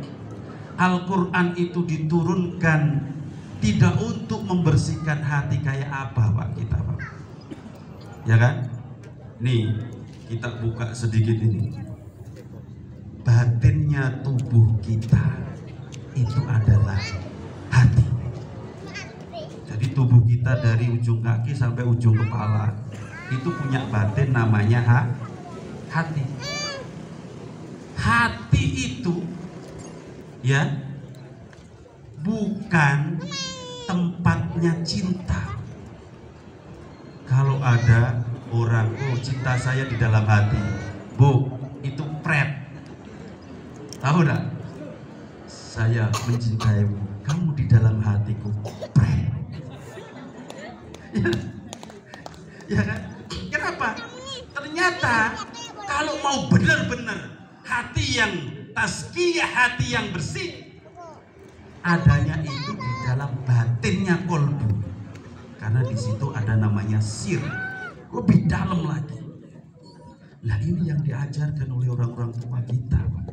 Al-Quran itu diturunkan tidak untuk membersihkan hati, kayak apa Pak kita Pak? Ya kan? Nih kita buka sedikit ini. Batinnya tubuh kita itu adalah hati. Jadi tubuh kita dari ujung kaki sampai ujung kepala itu punya batin namanya hati. Hati itu ya bukan tempatnya cinta. Kalau ada orang, oh cinta saya di dalam hati, Bu, itu pret. Tahu enggak? Saya mencintaimu, kamu di dalam hatiku, pret. Ya kan? Kenapa? Ternyata kalau mau benar-benar hati yang tazkiyah, hati yang bersih, adanya itu di dalam batinnya kolbu, karena di situ ada namanya sir, lebih dalam lagi. Nah ini yang diajarkan oleh orang-orang tua kita Pak.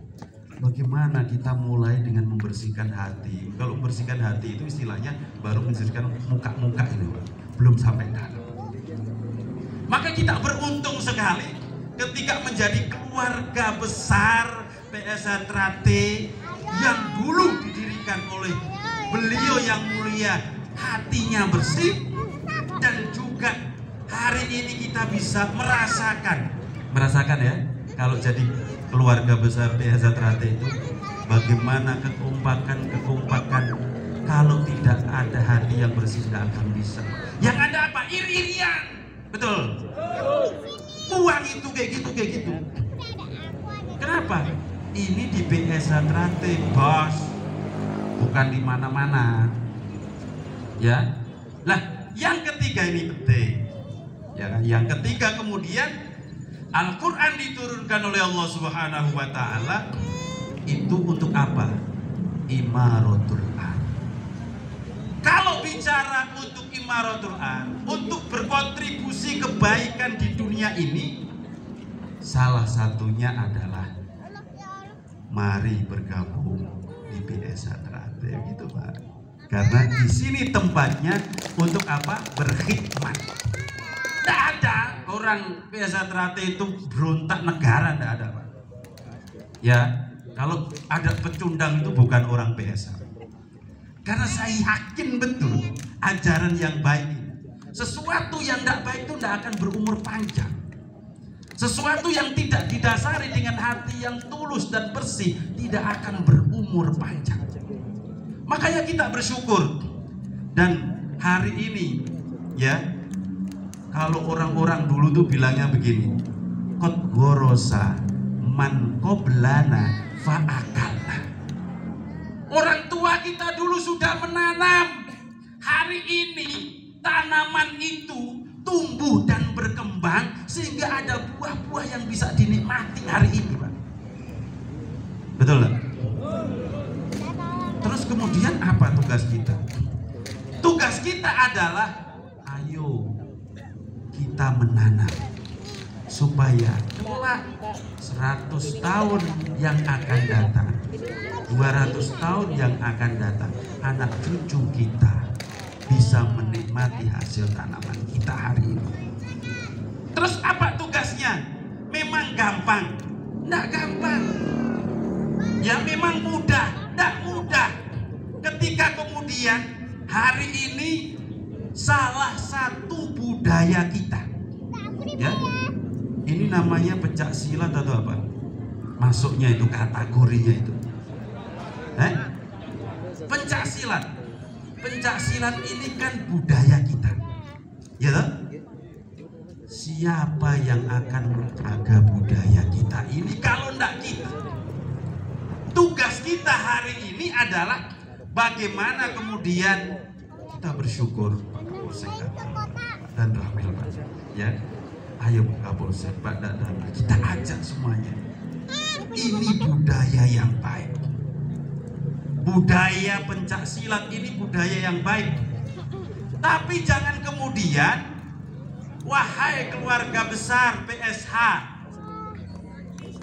Bagaimana kita mulai dengan membersihkan hati. Kalau membersihkan hati itu istilahnya baru membersihkan muka-muka ini Pak, belum sampai dalam. Maka kita beruntung sekali ketika menjadi keluarga besar PSH Trate yang dulu didirikan oleh beliau yang mulia, hatinya bersih, dan juga hari ini kita bisa merasakan ya, kalau jadi keluarga besar PSH Trate itu bagaimana kekompakan Kalau tidak ada hati yang bersih tidak akan bisa. Yang ada apa? Iri-irian. Betul. Uang itu kayak gitu. Kenapa? Ini di BSH Trate, bos. Bukan di mana-mana. Ya. Lah, yang ketiga ini penting. Ya kan? Yang ketiga kemudian Al-Quran diturunkan oleh Allah Subhanahu wa Ta'ala itu untuk apa? Imaratul an. Kalau bicara untuk imaratul an, untuk berkontribusi kebaikan di dunia ini, salah satunya adalah mari bergabung di BSH Trate, gitu Pak. Karena di sini tempatnya untuk apa? Berkhidmat. Tidak ada orang BSH Trate itu berontak negara, tidak ada Pak. Ya, kalau ada pecundang itu bukan orang BSH. Karena saya yakin betul ajaran yang baik ini. Sesuatu yang tidak baik itu tidak akan berumur panjang. Sesuatu yang tidak didasari dengan hati yang tulus dan bersih tidak akan berumur panjang. Makanya kita bersyukur. Dan hari ini ya, kalau orang-orang dulu tuh bilangnya begini, Qad gorosa man qoblana fa'akalna. Orang tua kita dulu sudah menanam. Hari ini tanaman itu tumbuh dan berkembang sehingga ada buah-buah yang bisa dinikmati hari ini, Pak. Betul nggak? Terus kemudian apa tugas kita? Tugas kita adalah ayo kita menanam supaya kelak 100 tahun yang akan datang, 200 tahun yang akan datang, anak cucu kita bisa menikmati hasil tanaman kita hari ini. Terus apa tugasnya? Memang gampang? Nggak gampang. Ya memang mudah? Nggak mudah. Ketika kemudian hari ini salah satu budaya kita, ya, ini namanya pencak silat atau apa? Masuknya itu kategorinya itu. Pencak silat. Pencak silat ini kan budaya kita, ya toh? Siapa yang akan menjaga budaya kita ini kalau enggak kita? Tugas kita hari ini adalah bagaimana kemudian kita bersyukur Pak Kapolsek dan Ramil, Pak, ya. Ayo Pak Kapolsek, Pak dan Ramil, kita ajak semuanya. Ini budaya yang baik. Budaya pencak silat ini budaya yang baik. Tapi jangan kemudian, wahai keluarga besar BSH,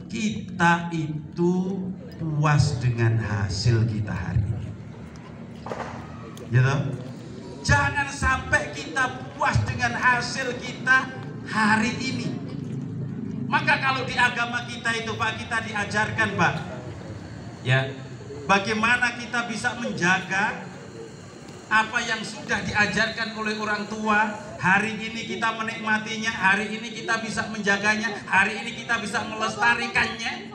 kita itu puas dengan hasil kita hari ini. Ya, jangan sampai kita puas dengan hasil kita hari ini. Maka kalau di agama kita itu Pak, kita diajarkan Pak, ya, bagaimana kita bisa menjaga apa yang sudah diajarkan oleh orang tua. Hari ini kita menikmatinya, hari ini kita bisa menjaganya, hari ini kita bisa melestarikannya.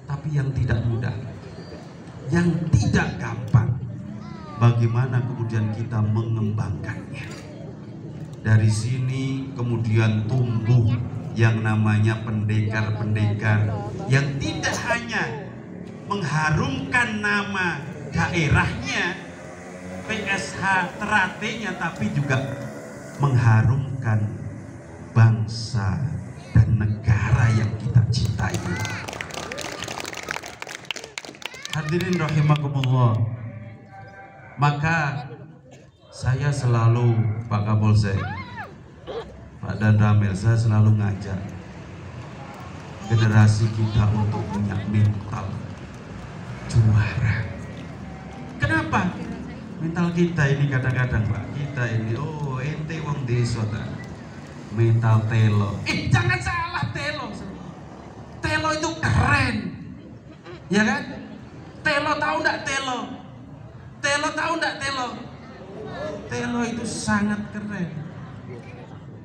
Tapi yang tidak mudah, yang tidak gampang, bagaimana kemudian kita mengembangkannya. Dari sini kemudian tumbuh yang namanya pendekar-pendekar yang tidak hanya mengharumkan nama daerahnya BSH Trate-nya, tapi juga mengharumkan bangsa dan negara yang kita cintai. Hadirin rahimakumullah. Maka saya selalu, Pak Kapolsek, Pak dan Ramil, saya selalu ngajak generasi kita untuk punya mental juara. Kenapa? Mental kita ini kadang-kadang Pak, kita ini ente wong desa ta. Mental telo. Jangan salah, telo. Telo itu keren. Ya kan? Telo tahu enggak telo? Telo tahu enggak telo? Telo itu sangat keren.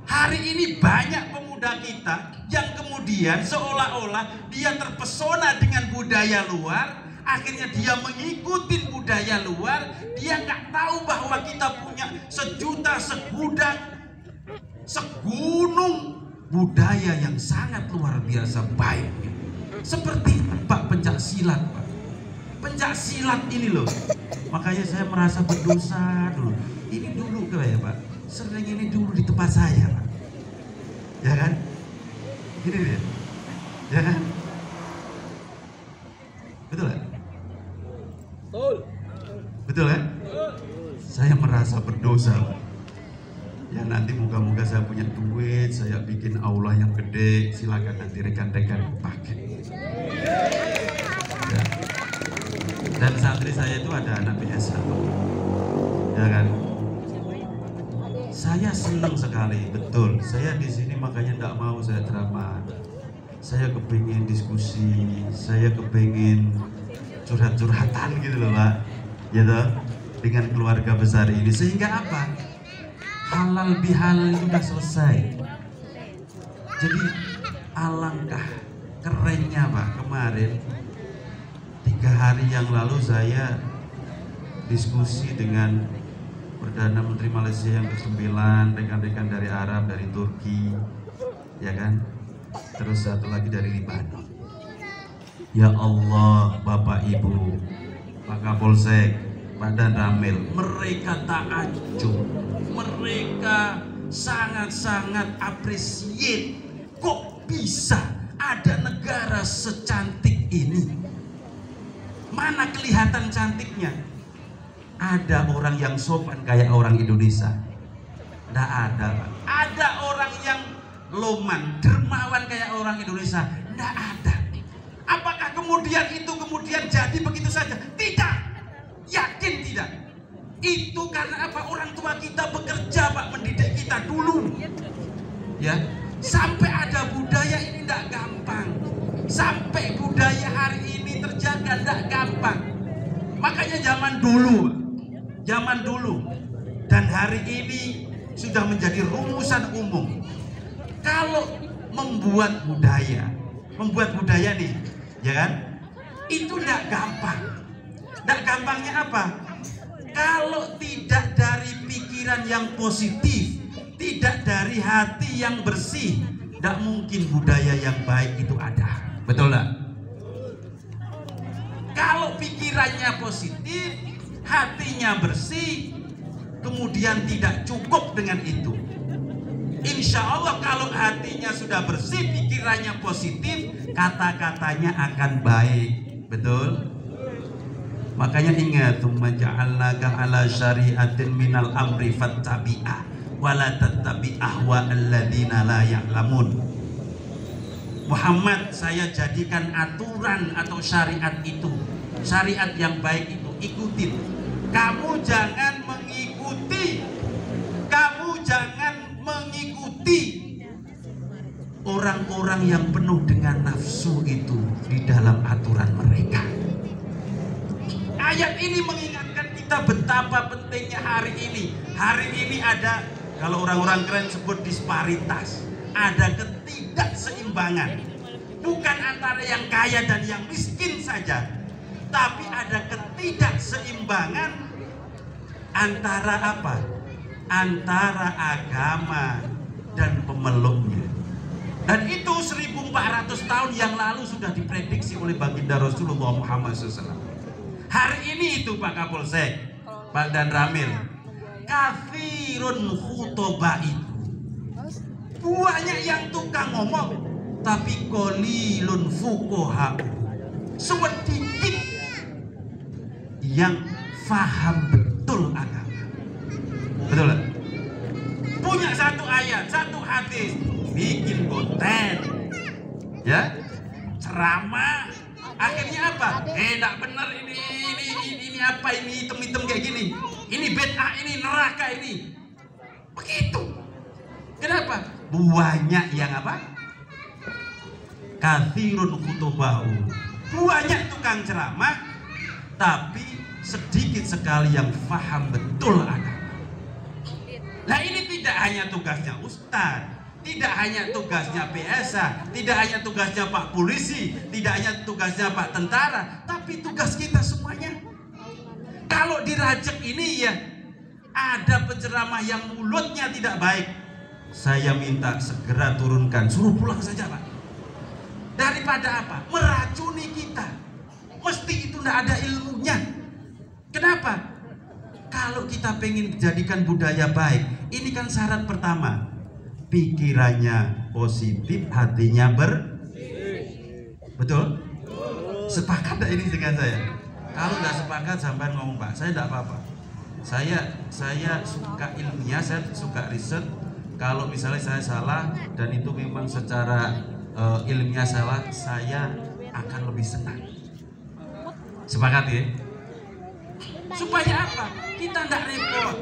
Hari ini banyak pemuda kita yang kemudian seolah-olah dia terpesona dengan budaya luar, Akhirnya dia mengikuti budaya luar. Dia nggak tahu bahwa kita punya sejuta, segudang, segunung budaya yang sangat luar biasa baik. Seperti Pak pencak silat, Pak. Pencak silat ini loh. Makanya saya merasa berdosa dulu. Ini dulu ya Pak. Sering ini dulu di tempat saya, Pak. Ya kan? Gini deh. Ya kan? Betul kan? Betul. Betul kan? Saya merasa berdosa, Pak. Ya nanti moga-moga saya punya duit, saya bikin aula yang gede, silakan nanti rekan-rekan pakai. Ya. Dan santri saya itu ada anak PSH, ya kan? Saya senang sekali, betul. Saya di sini makanya tidak mau saya ceramah. Saya kepingin diskusi, saya kepingin curhat-curhatan gitu loh Pak, ya toh, dengan keluarga besar ini. Sehingga apa? Halal bihalal itu sudah selesai. Jadi alangkah kerennya Pak, kemarin 3 hari yang lalu saya diskusi dengan Perdana Menteri Malaysia yang ke-9, rekan-rekan dari Arab, dari Turki, ya kan? Terus satu lagi dari Libanon. Ya Allah, Bapak Ibu, Pak Kapolsek, Pak Dan Ramil, mereka takjub, mereka sangat-sangat appreciate. Kok bisa ada negara secantik ini? Mana kelihatan cantiknya? Ada orang yang sopan kayak orang Indonesia? Tidak ada, Pak. Ada orang yang loman, dermawan kayak orang Indonesia? Tidak ada. Apakah kemudian jadi begitu saja? Tidak. Yakin tidak. Itu karena apa? Orang tua kita bekerja Pak, mendidik kita dulu. Ya, sampai ada budaya ini tidak gampang. Sampai budaya hari ini terjaga tidak gampang. Makanya zaman dulu dan hari ini sudah menjadi rumusan umum. Kalau membuat budaya nih, ya kan? Itu tidak gampang. Tidak gampangnya apa? Kalau tidak dari pikiran yang positif, tidak dari hati yang bersih, tidak mungkin budaya yang baik itu ada. Betul nggak? Kalau pikirannya positif, hatinya bersih, kemudian tidak cukup dengan itu. Insya Allah kalau hatinya sudah bersih, pikirannya positif, kata-katanya akan baik. Betul? Makanya ingat, ja'alnaka ala syari'atin minal amri fattabi'ah wala tattabi' ahwa alladzina la ya'lamun. Muhammad, saya jadikan aturan atau syariat itu, syariat yang baik itu, ikutin. Kamu jangan mengikuti orang-orang yang penuh dengan nafsu itu di dalam aturan mereka. Ayat ini mengingatkan kita betapa pentingnya hari ini. Hari ini ada, kalau orang-orang keren sebut disparitas, ada ketidakseimbangan. Bukan antara yang kaya dan yang miskin saja, tapi ada ketidakseimbangan antara apa? Antara agama dan pemeluknya. Dan itu 1400 tahun yang lalu sudah diprediksi oleh baginda Rasulullah Muhammad SAW. Hari ini itu Pak Kapolsek, Pak Dan Ramil, kafirun khutobah itu banyak yang tukang ngomong, tapi qalilun fuqaha, sedikit yang faham betul agama. Betul gak? Punya satu ayat, satu hadis, bikin konten, ya, ceramah, akhirnya apa? Tidak benar ini apa ini, hitam-hitam kayak gini, ini bid'ah, ini neraka ini, begitu. Kenapa? Banyak yang apa? Kathirun khutubahu, banyak tukang ceramah, tapi sedikit sekali yang faham betul agama. Nah ini tidak hanya tugasnya ustadz, tidak hanya tugasnya PSA, tidak hanya tugasnya Pak Polisi, tidak hanya tugasnya Pak Tentara, tapi tugas kita semuanya. Kalau di Rajek ini ya ada penceramah yang mulutnya tidak baik, saya minta segera turunkan, suruh pulang saja Pak. Daripada apa? Meracuni kita. Mesti itu tidak ada ilmunya. Kenapa? Kalau kita pengen jadikan budaya baik, ini kan syarat pertama, pikirannya positif, hatinya betul? Sepakat tak ini dengan saya? Kalau tidak sepakat sampai ngomong Pak, saya tidak apa-apa. Saya suka ilmiah, saya suka riset. Kalau misalnya saya salah dan itu memang secara ilmiah salah, saya akan lebih senang. Sepakat ya? Supaya apa? Kita tidak repot.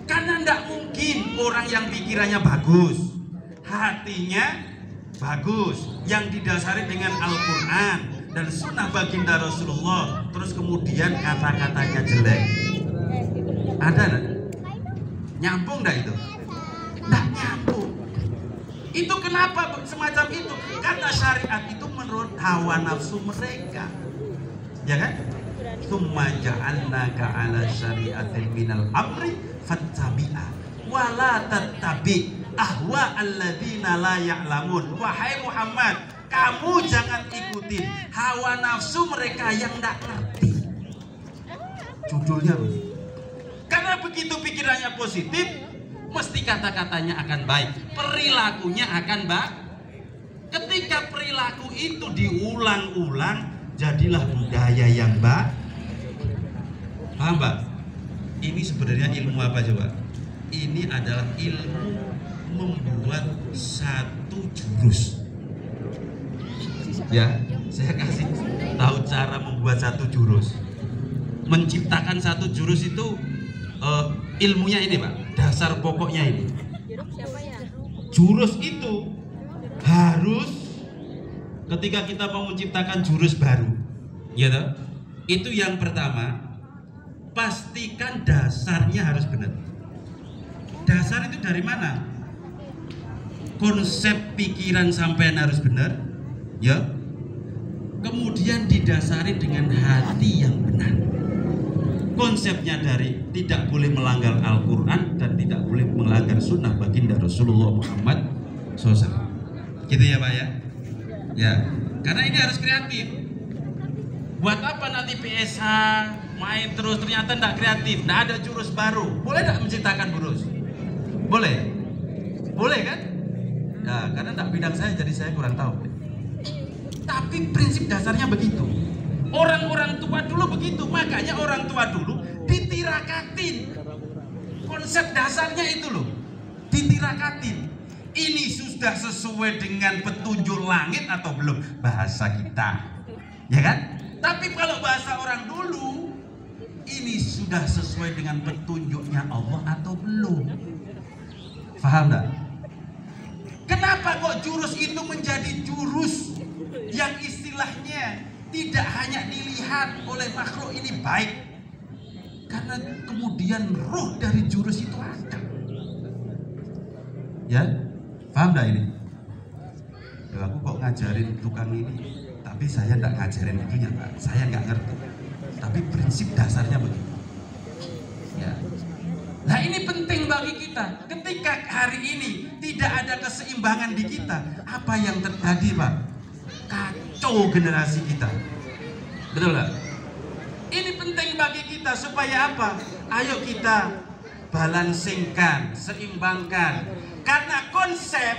Karena tidak mungkin orang yang pikirannya bagus, hatinya bagus, yang didasari dengan Al-Quran dan sunnah baginda Rasulullah, terus kemudian kata-katanya jelek. Ada enggak? Nyambung enggak itu? Enggak nyambung. Itu kenapa semacam itu? Karena syariat itu menurut hawa nafsu mereka. Ya kan? Tsumma ja'alnaka 'ala syari'atin minal amri fattabi'a wa la tattabi' ahwa alladzina la ya'lamun. Wahai Muhammad, kamu jangan ikutin hawa nafsu mereka yang enggak ngerti. Judulnya karena begitu pikirannya positif, mesti kata-katanya akan baik, perilakunya akan baik. Ketika perilaku itu diulang-ulang, jadilah budaya yang baik. Paham Pak? Ini sebenarnya ilmu apa coba? Ini adalah ilmu membuat satu jurus. Ya, saya kasih tahu cara membuat satu jurus. Menciptakan satu jurus itu ilmunya ini Pak, dasar pokoknya ini. Jurus itu harus ketika kita mau menciptakan jurus baru, ya toh? Itu yang pertama, pastikan dasarnya harus benar. Dasar itu dari mana? Konsep pikiran sampean harus benar, ya. Kemudian didasari dengan hati yang benar. Konsepnya dari tidak boleh melanggar Al-Quran dan tidak boleh melanggar sunnah baginda Rasulullah Muhammad SAW. Gitu ya Pak ya? Ya, karena ini harus kreatif. Buat apa nanti PSH main terus ternyata tidak kreatif, tidak ada jurus baru. Boleh tidak menciptakan jurus? Boleh? Boleh kan? Ya, karena tidak bidang saya jadi saya kurang tahu. Tapi prinsip dasarnya begitu. Orang-orang tua dulu begitu, makanya orang tua dulu ditirakatin. Konsep dasarnya itu loh, ditirakatin. Ini sudah sesuai dengan petunjuk langit atau belum? Bahasa kita, ya kan? Tapi kalau bahasa orang dulu, ini sudah sesuai dengan petunjuknya Allah atau belum? Paham enggak? Kenapa kok jurus itu menjadi jurus yang istilahnya tidak hanya dilihat oleh makhluk ini baik, karena kemudian roh dari jurus itu ada. Ya, paham enggak ini? Ya, aku kok ngajarin tukang ini, tapi saya enggak ngajarin itunya Pak. Saya enggak ngerti. Tapi prinsip dasarnya begitu. Ya. Nah ini penting bagi kita. Ketika hari ini tidak ada keseimbangan di kita, apa yang terjadi Pak? Kacau generasi kita. Betul nggak? Ini penting bagi kita supaya apa? Ayo kita balansingkan, seimbangkan. Karena konsep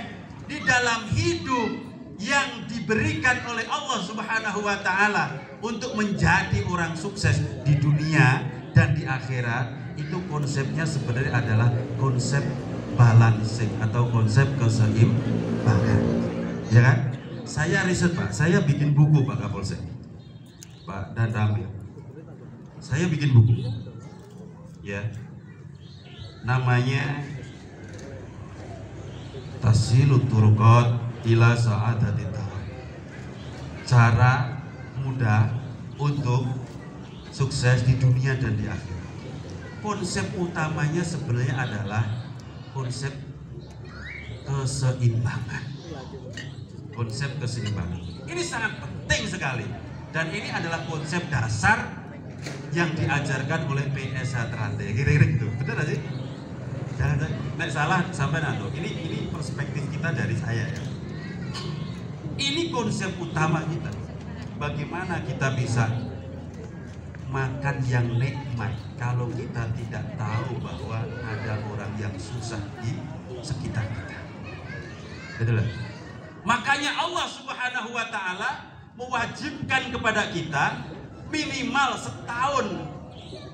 di dalam hidup yang diberikan oleh Allah Subhanahu wa Ta'ala untuk menjadi orang sukses di dunia dan di akhirat, itu konsepnya sebenarnya adalah konsep balancing atau konsep keseimbangan. Ya kan? Saya riset Pak, saya bikin buku Pak Kapolsek, Pak dan Ramil. Saya bikin buku, ya, namanya Tashilut Turuqat ila Sa'adatit Tawab. Cara mudah untuk sukses di dunia dan di akhirat. Konsep utamanya sebenarnya adalah konsep keseimbangan. Konsep keseimbangan ini sangat penting sekali, dan ini adalah konsep dasar yang diajarkan oleh PSH Trate. Kira-kira gitu, betul gak sih? Jangan salah sampai nanti. Ini perspektif kita dari saya ya. Ini konsep utama kita. Bagaimana kita bisa makan yang nikmat kalau kita tidak tahu bahwa ada orang yang susah di sekitar kita. Betul. Makanya Allah Subhanahu wa taala mewajibkan kepada kita minimal setahun,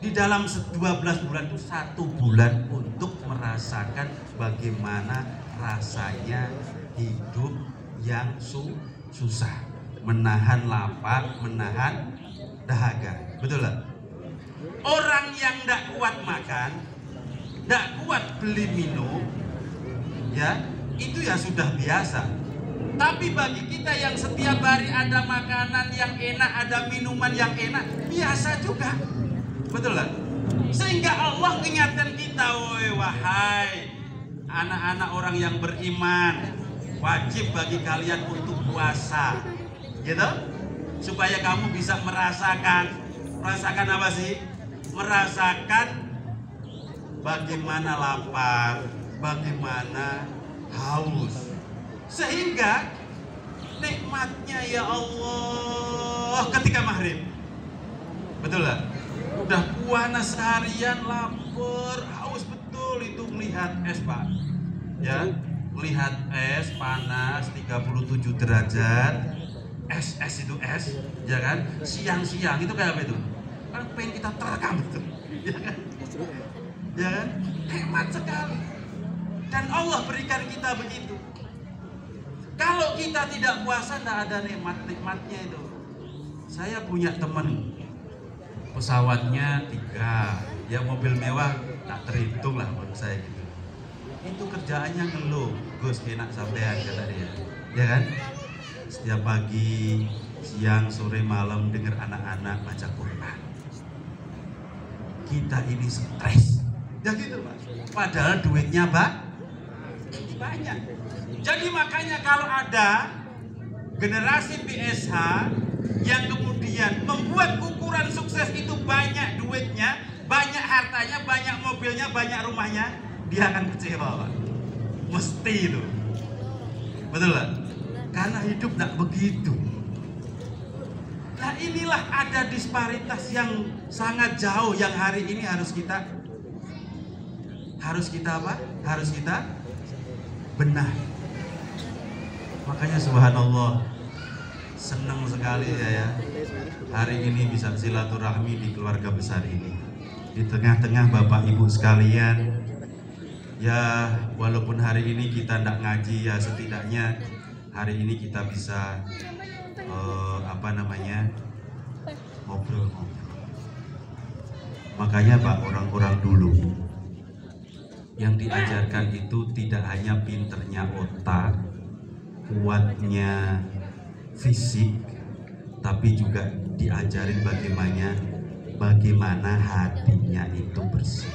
di dalam 12 bulan itu 1 bulan untuk merasakan bagaimana rasanya hidup yang susah, menahan lapar, menahan dahaga. Betul lah. Orang yang tidak kuat makan, tidak kuat beli minum, ya itu ya sudah biasa. Tapi bagi kita yang setiap hari ada makanan yang enak, ada minuman yang enak, biasa juga. Betul lah. Sehingga Allah mengingatkan kita, wahai anak-anak orang yang beriman, wajib bagi kalian untuk puasa, gitu, supaya kamu bisa merasakan apa sih? Merasakan bagaimana lapar, bagaimana haus, sehingga nikmatnya ya Allah ketika maghrib. Betul lah. Udah puasa seharian, lapar, haus betul, itu melihat es pak, ya, melihat es panas 37 derajat, es itu es, ya kan, siang-siang itu kayak apa itu? Kan pengen kita terekam betul, ya kan, ya kan, hemat sekali, dan Allah berikan kita begitu. Kalau kita tidak puasa, tidak ada nikmatnya itu. Saya punya teman, pesawatnya 3, ya mobil mewah tak terhitung lah menurut saya gitu. Itu kerjaannya ngeluh, Gus enak sampean kata dia, ya kan? Setiap pagi, siang, sore, malam dengar anak-anak baca Quran. Kita ini stres, ya gitu Pak. Padahal duitnya banyak. Jadi makanya kalau ada generasi PSH yang kemudian membuat ukuran sukses itu banyak duitnya, banyak hartanya, banyak mobilnya, banyak rumahnya, dia akan kecewa Pak. Mesti itu. Betul lah. Karena hidup tidak begitu. Nah inilah ada disparitas yang sangat jauh yang hari ini harus kita apa? Harus kita benahi. Makanya subhanallah, senang sekali ya hari ini bisa silaturahmi di keluarga besar ini, di tengah-tengah Bapak Ibu sekalian. Ya walaupun hari ini kita tidak ngaji, ya setidaknya hari ini kita bisa ngobrol-ngobrol. Makanya Pak, orang-orang dulu yang diajarkan itu tidak hanya pinternya otak, kuatnya fisik, tapi juga diajarin bagaimana hatinya itu bersih.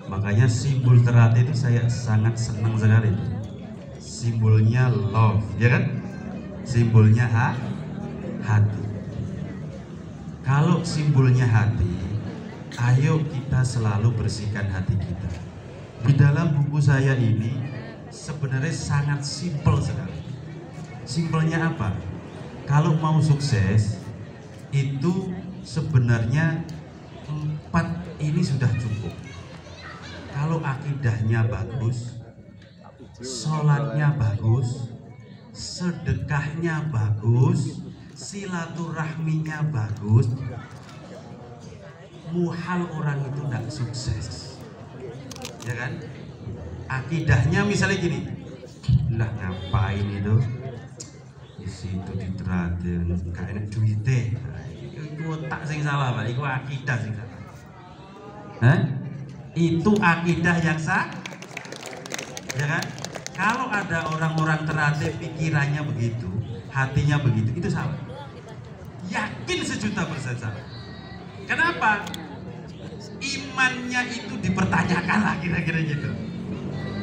Makanya simbol Ternate itu saya sangat senang sekali. Simbolnya love, ya kan? Simbolnya hati. Kalau simbolnya hati, ayo kita selalu bersihkan hati kita. Di dalam buku saya ini sebenarnya sangat simpel sekali. Simpelnya apa? Kalau mau sukses itu sebenarnya 4 ini sudah cukup. Kalau akidahnya bagus, sholatnya bagus, sedekahnya bagus, silaturahminya bagus, muhal orang itu tidak sukses, ya kan? Akidahnya misalnya gini, lah ngapain itu di situ di Ternate gak enak duite, itu otak sing salah Pak, itu akidah sing salah. Itu akidah yang sah, ya kan? Kalau ada orang-orang Ternate pikirannya begitu, hatinya begitu, itu salah. Yakin 1.000.000% salah. Kenapa? Imannya itu dipertanyakan lah, kira-kira gitu.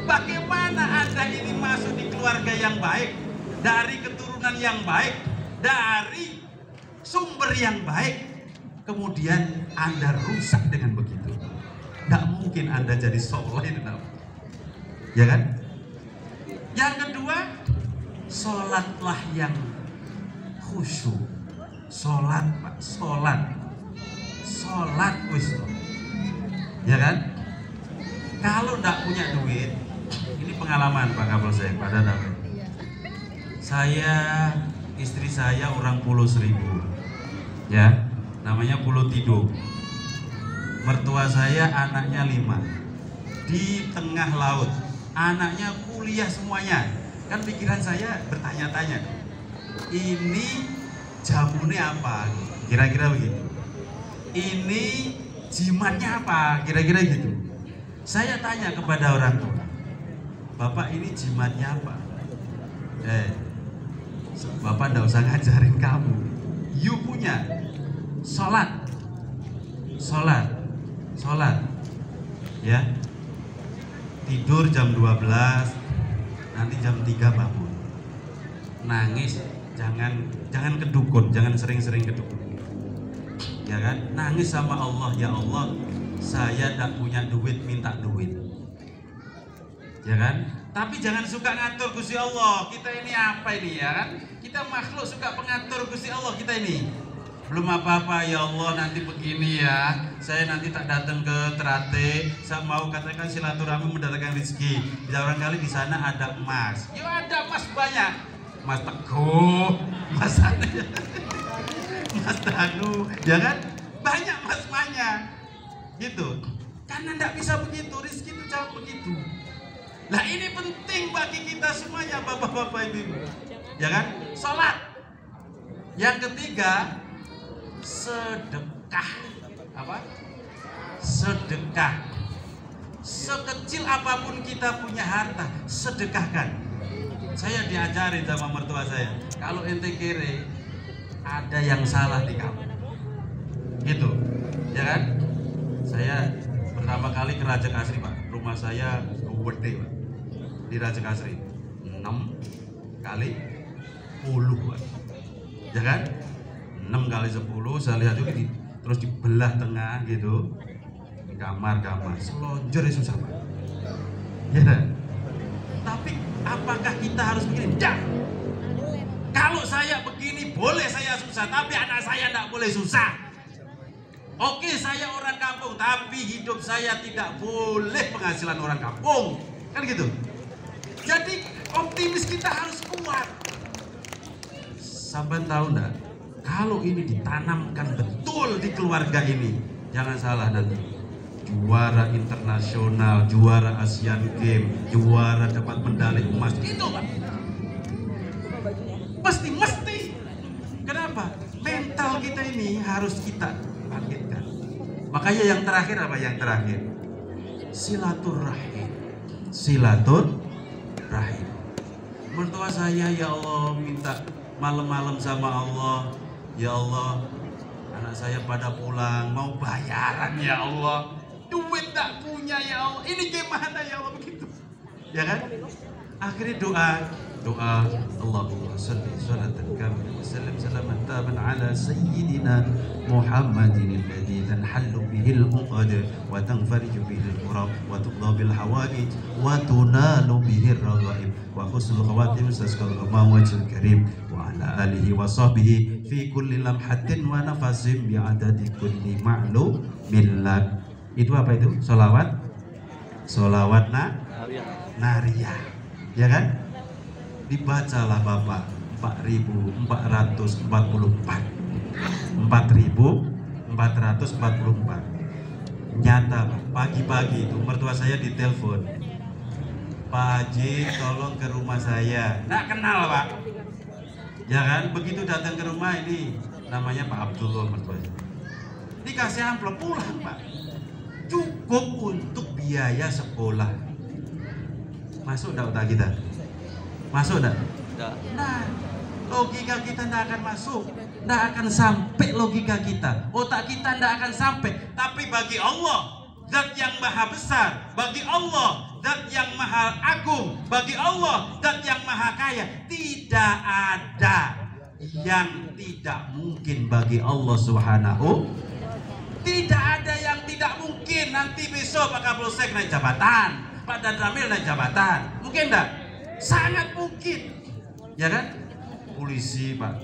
Bagaimana Anda ini masuk di keluarga yang baik, dari keturunan yang baik, dari sumber yang baik, kemudian Anda rusak dengan begitu? Tidak mungkin Anda jadi soleh, ya kan? Yang kedua, sholatlah yang khusyuk. Sholat, Pak, sholat wis, ya kan? Kalau tidak punya duit, ini pengalaman Pak Kapolsek pada dapat. Saya, istri saya orang Pulau Seribu, ya, namanya Pulau Tidung. Mertua saya anaknya 5 di tengah laut, anaknya kuliah semuanya. Kan pikiran saya bertanya-tanya, ini jamunya apa? Kira-kira begitu. Ini jimatnya apa? Kira-kira gitu. Saya tanya kepada orang tua, Bapak ini jimatnya apa? Bapak nggak usah ngajarin kamu. You punya sholat, ya. Tidur jam 12, nanti jam 3 bangun. Nangis, jangan kedukun, jangan sering-sering kedukun. Ya kan? Nangis sama Allah, ya Allah, saya tidak punya duit, minta duit. Ya kan? Tapi jangan suka ngatur Gusti Allah. Kita ini apa ini, ya kan? Kita makhluk suka pengatur Gusti Allah kita ini. Belum apa-apa, ya Allah, nanti begini ya. Saya nanti tak datang ke Terate. Saya mau katakan silaturahmi mendatangkan rezeki. Barangkali di sana ada emas. Ya ada emas banyak. Mas Teguh, Mas Ane, Mas Danu, ya kan? Banyak mas-masnya. Gitu. Karena tidak bisa begitu, rezeki itu jangan begitu. Nah ini penting bagi kita semuanya, bapak-bapak, ibu-ibu, ya kan? Sholat. Yang ketiga, sedekah. Apa? Sedekah. Sekecil apapun kita punya harta, sedekahkan. Saya diajarin sama mertua saya, kalau ente kere, ada yang salah di kamu. Gitu, ya kan? Saya pertama kali ke Raja Kasri, Pak. Rumah saya gede, Pak. Di Raja Kasri 6 kali 10, Pak. Ya kan? 6 kali 10, saya lihat juga terus dibelah tengah gitu. Kamar selonjor susah, Pak. Ya kan? Tapi apakah kita harus begini? Tidak. Kalau saya begini boleh saya susah, tapi anak saya tidak boleh susah. Oke, saya orang kampung, tapi hidup saya tidak boleh penghasilan orang kampung. Kan gitu. Jadi optimis kita harus kuat. Saban tahu enggak? Kalau ini ditanamkan betul di keluarga ini, jangan salah nanti. Juara internasional, juara Asian Games, juara dapat medali emas. Itu, Pak. Mesti. Kenapa? Mental kita ini harus kita bangkitkan. Makanya yang terakhir apa? Yang terakhir, silaturahim. Mertua saya, ya Allah, minta malam-malam sama Allah, ya Allah, anak saya pada pulang, mau bayaran, ya Allah, duit tak punya, ya Allah, ini gimana, ya Allah, begitu, ya kan? Akhirnya doa, Allahumma salli salatan kamilatan wa sallim salaman taban ala sayyidina Muhammadin alladhi tanhallu bihi al-uqad wa tanfariju bihi al-kurab wa tuqda bil hawaij wa tunalu bihi ar-raghaib wa husnul khawatim saskal ghamam wajhil karim wa ala alihi wa sahbihi fi kulli lamhatin wa nafasin bi adadi kulli ma'lumin lak. Itu apa itu? Solawat nariyah, ya kan? Dibacalah Bapak 4.444. Nyata, Pak. Pagi-pagi itu mertua saya ditelepon, Pak Haji tolong ke rumah saya. Nggak kenal, Pak, ya kan? Begitu datang ke rumah, ini namanya Pak Abdullah, mertua saya. Dikasih amplop, pulang, Pak. Cukup untuk biaya sekolah. Masuk enggak otak kita? Masuk enggak? Nah, logika kita tidak akan masuk, tidak akan sampai logika kita, otak kita tidak akan sampai. Tapi bagi Allah, Zat yang maha besar, bagi Allah, zat yang maha agung, bagi Allah zat yang maha kaya. Tidak ada yang tidak mungkin bagi Allah Subhanahu. Tidak ada yang tidak mungkin. Nanti besok Pak Kapolsek naik jabatan, Pak Danramil naik jabatan, mungkin enggak? Sangat mungkin, ya kan? Polisi Pak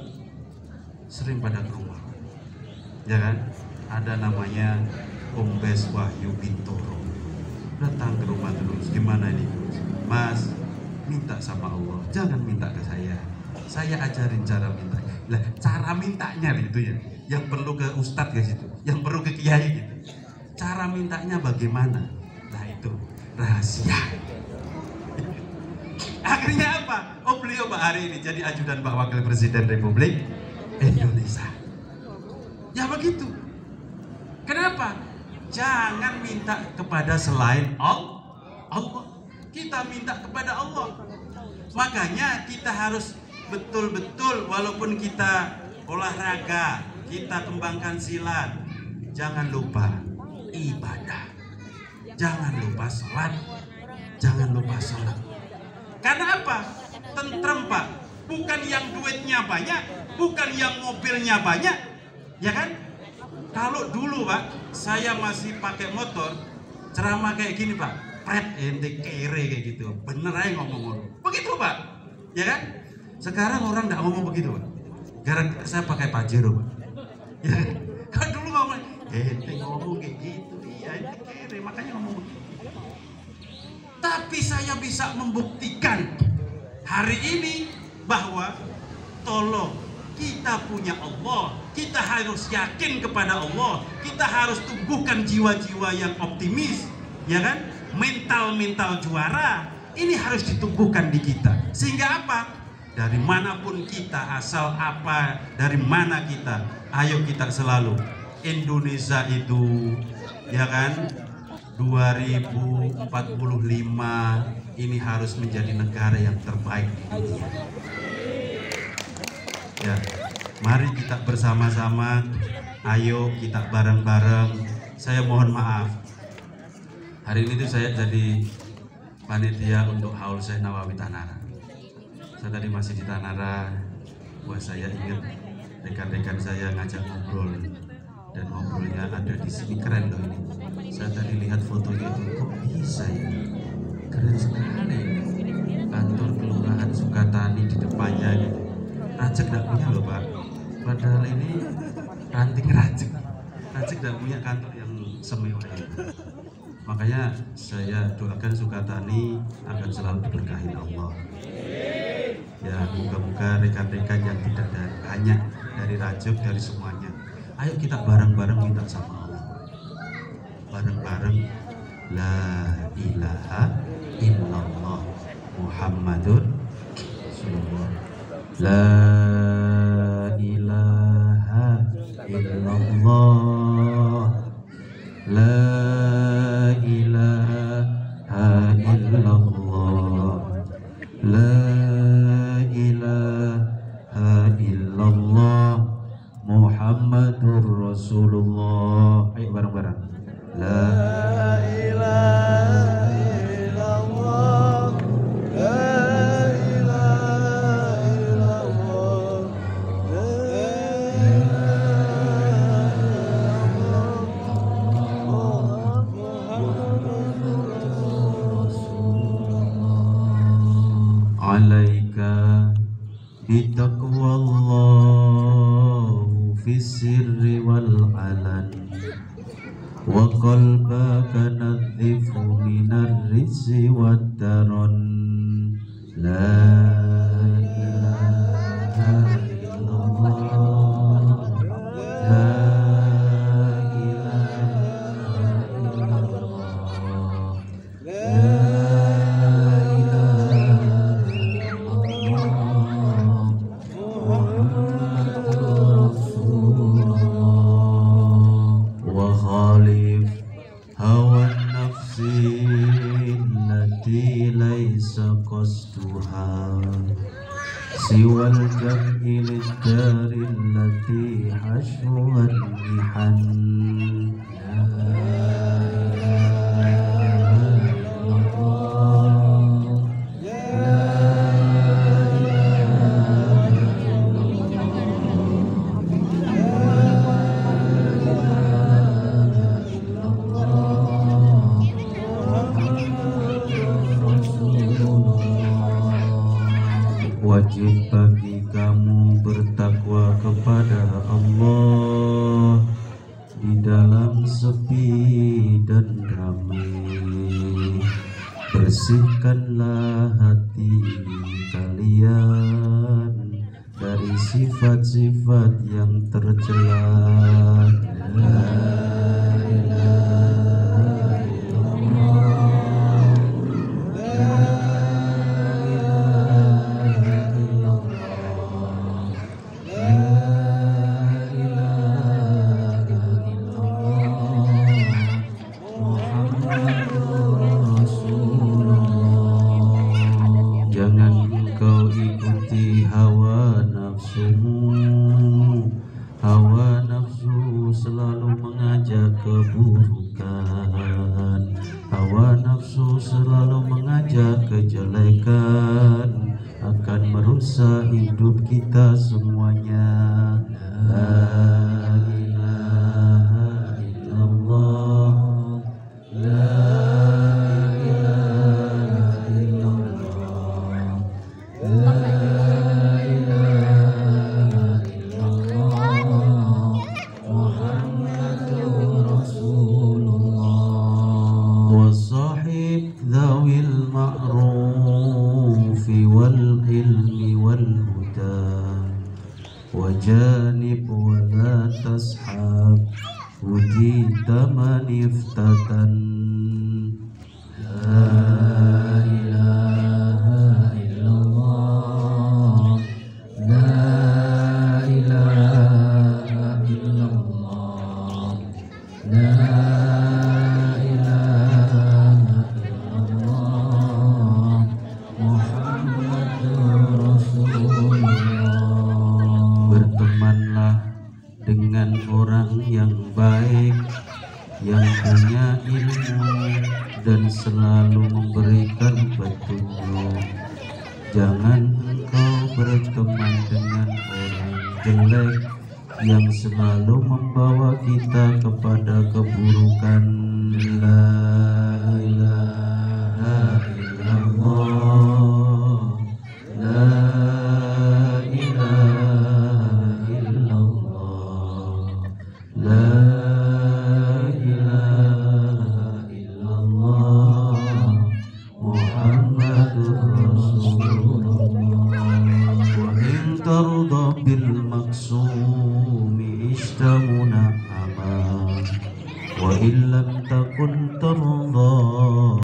sering pada ke rumah, ya kan? Ada namanya Kombes Wahyu Bintoro, datang ke rumah terus. Gimana ini Mas? Minta sama Allah, jangan minta ke saya ajarin cara minta. Lah, cara mintanya itu ya, yang perlu ke ustadz ke situ, yang perlu ke kiai gitu. Cara mintanya bagaimana? Nah itu rahasia. Akhirnya apa? Oh, beliau Pak hari ini jadi ajudan Pak Wakil Presiden Republik Indonesia. Ya begitu. Kenapa? Jangan minta kepada selain Allah. Kita minta kepada Allah. Makanya kita harus betul-betul, walaupun kita olahraga, kita kembangkan silat, jangan lupa ibadah, jangan lupa sholat, jangan lupa sholat. Karena apa? Tentrem Pak, bukan yang duitnya banyak, bukan yang mobilnya banyak, ya kan? Kalau dulu Pak, saya masih pakai motor, ceramah kayak gini Pak, pret ente kere kayak gitu, bener aja ngomong, begitu Pak, ya kan? Sekarang orang nggak ngomong begitu Pak, gara-gara saya pakai Pajero Pak, ya kan? Dulu ngomong, ente ngomong kayak gitu, iya ente kere, makanya ngomong begitu. Tapi saya bisa membuktikan hari ini bahwa tolong, kita punya Allah, kita harus yakin kepada Allah, kita harus tumbuhkan jiwa-jiwa yang optimis, ya kan? Mental-mental juara ini harus ditumbuhkan di kita. Sehingga apa? Dari manapun kita, asal apa, dari mana kita, ayo kita selalu Indonesia itu, ya kan? 2045 ini harus menjadi negara yang terbaik di dunia. Ya, mari kita bersama-sama, ayo kita bareng-bareng. Saya mohon maaf, hari ini tuh saya jadi panitia untuk Haul Syekh Nawawi Tanara. Saya tadi masih di Tanara, wah saya ingat rekan-rekan saya ngajak ngobrol, dan ngobrolnya ada di sini, keren loh ini. Saya tadi lihat fotonya itu, kok bisa ya, keren sekali. Kantor kelurahan Sukatani di depannya gitu. Rajek gak punya loh Pak, padahal ini ranting Rajek gak punya kantor yang semewah itu. Makanya saya doakan Sukatani akan selalu diberkahi Allah. Ya, moga-moga rekan-rekan yang tidak banyak dari Rajek, dari semuanya, ayo kita bareng-bareng minta sama Allah, bareng-bareng la ilaha illallah Muhammadur Rasulullah. La ilaha illallah, la ilaha illallah, la ilaha illallah Muhammadur Rasulullah. Ayo bareng-bareng. La ilaha illallah, la ilaha illallah, la alaika bitaqwallah fis sirri wal alan, wa qalbaka nadhifu minar rizzi wad daron. La ilaha illallah, la ilaha illallah, la ilaha illallah Muhammadur Rasulullah. Wa khalif hawa nafsi allati laysa qasduha siwal jam'i lidari allati hashwan nihan. La ilaha illallah, wajib bagi kamu bertakwa kepada Allah di dalam sepi dan ramai. Bersihkanlah hati kalian dari sifat-sifat yang tercela. La ilaha illallah, la ilaha illallah, la ilaha illallah, Muhammadur Rasulullah. Jangan engkau ikuti hawa nafsumu. Hawa nafsu selalu mengajak keburukan. Hawa nafsu selalu mengajak kejelekan, akan merusak hidup kita semuanya. La ilaha illallah, la ilaha illallah, la ilaha illallah, Muhammadur Rasulullah. Wasahib dhawil ma'rufi wal ilmi wal huda, wajanib wa la tashab, wujita man iftatan. La ilaha illallah, la ilaha illallah, la ilaha illallah, Muhammadur Rasulullah. Bertemanlah dengan orang yang baik, yang punya ilmu dan selalu memberikan petunjuk. Jangan engkau berteman dengan orang jelek yang selalu membawa kita kepada keburukan. La ilaha illallah, la ilaha illallah, la ilaha illallah, Muhammadur Rasulullah. Wa in tarda bil maksumi ishtamuna ama, wa in lam takun tarda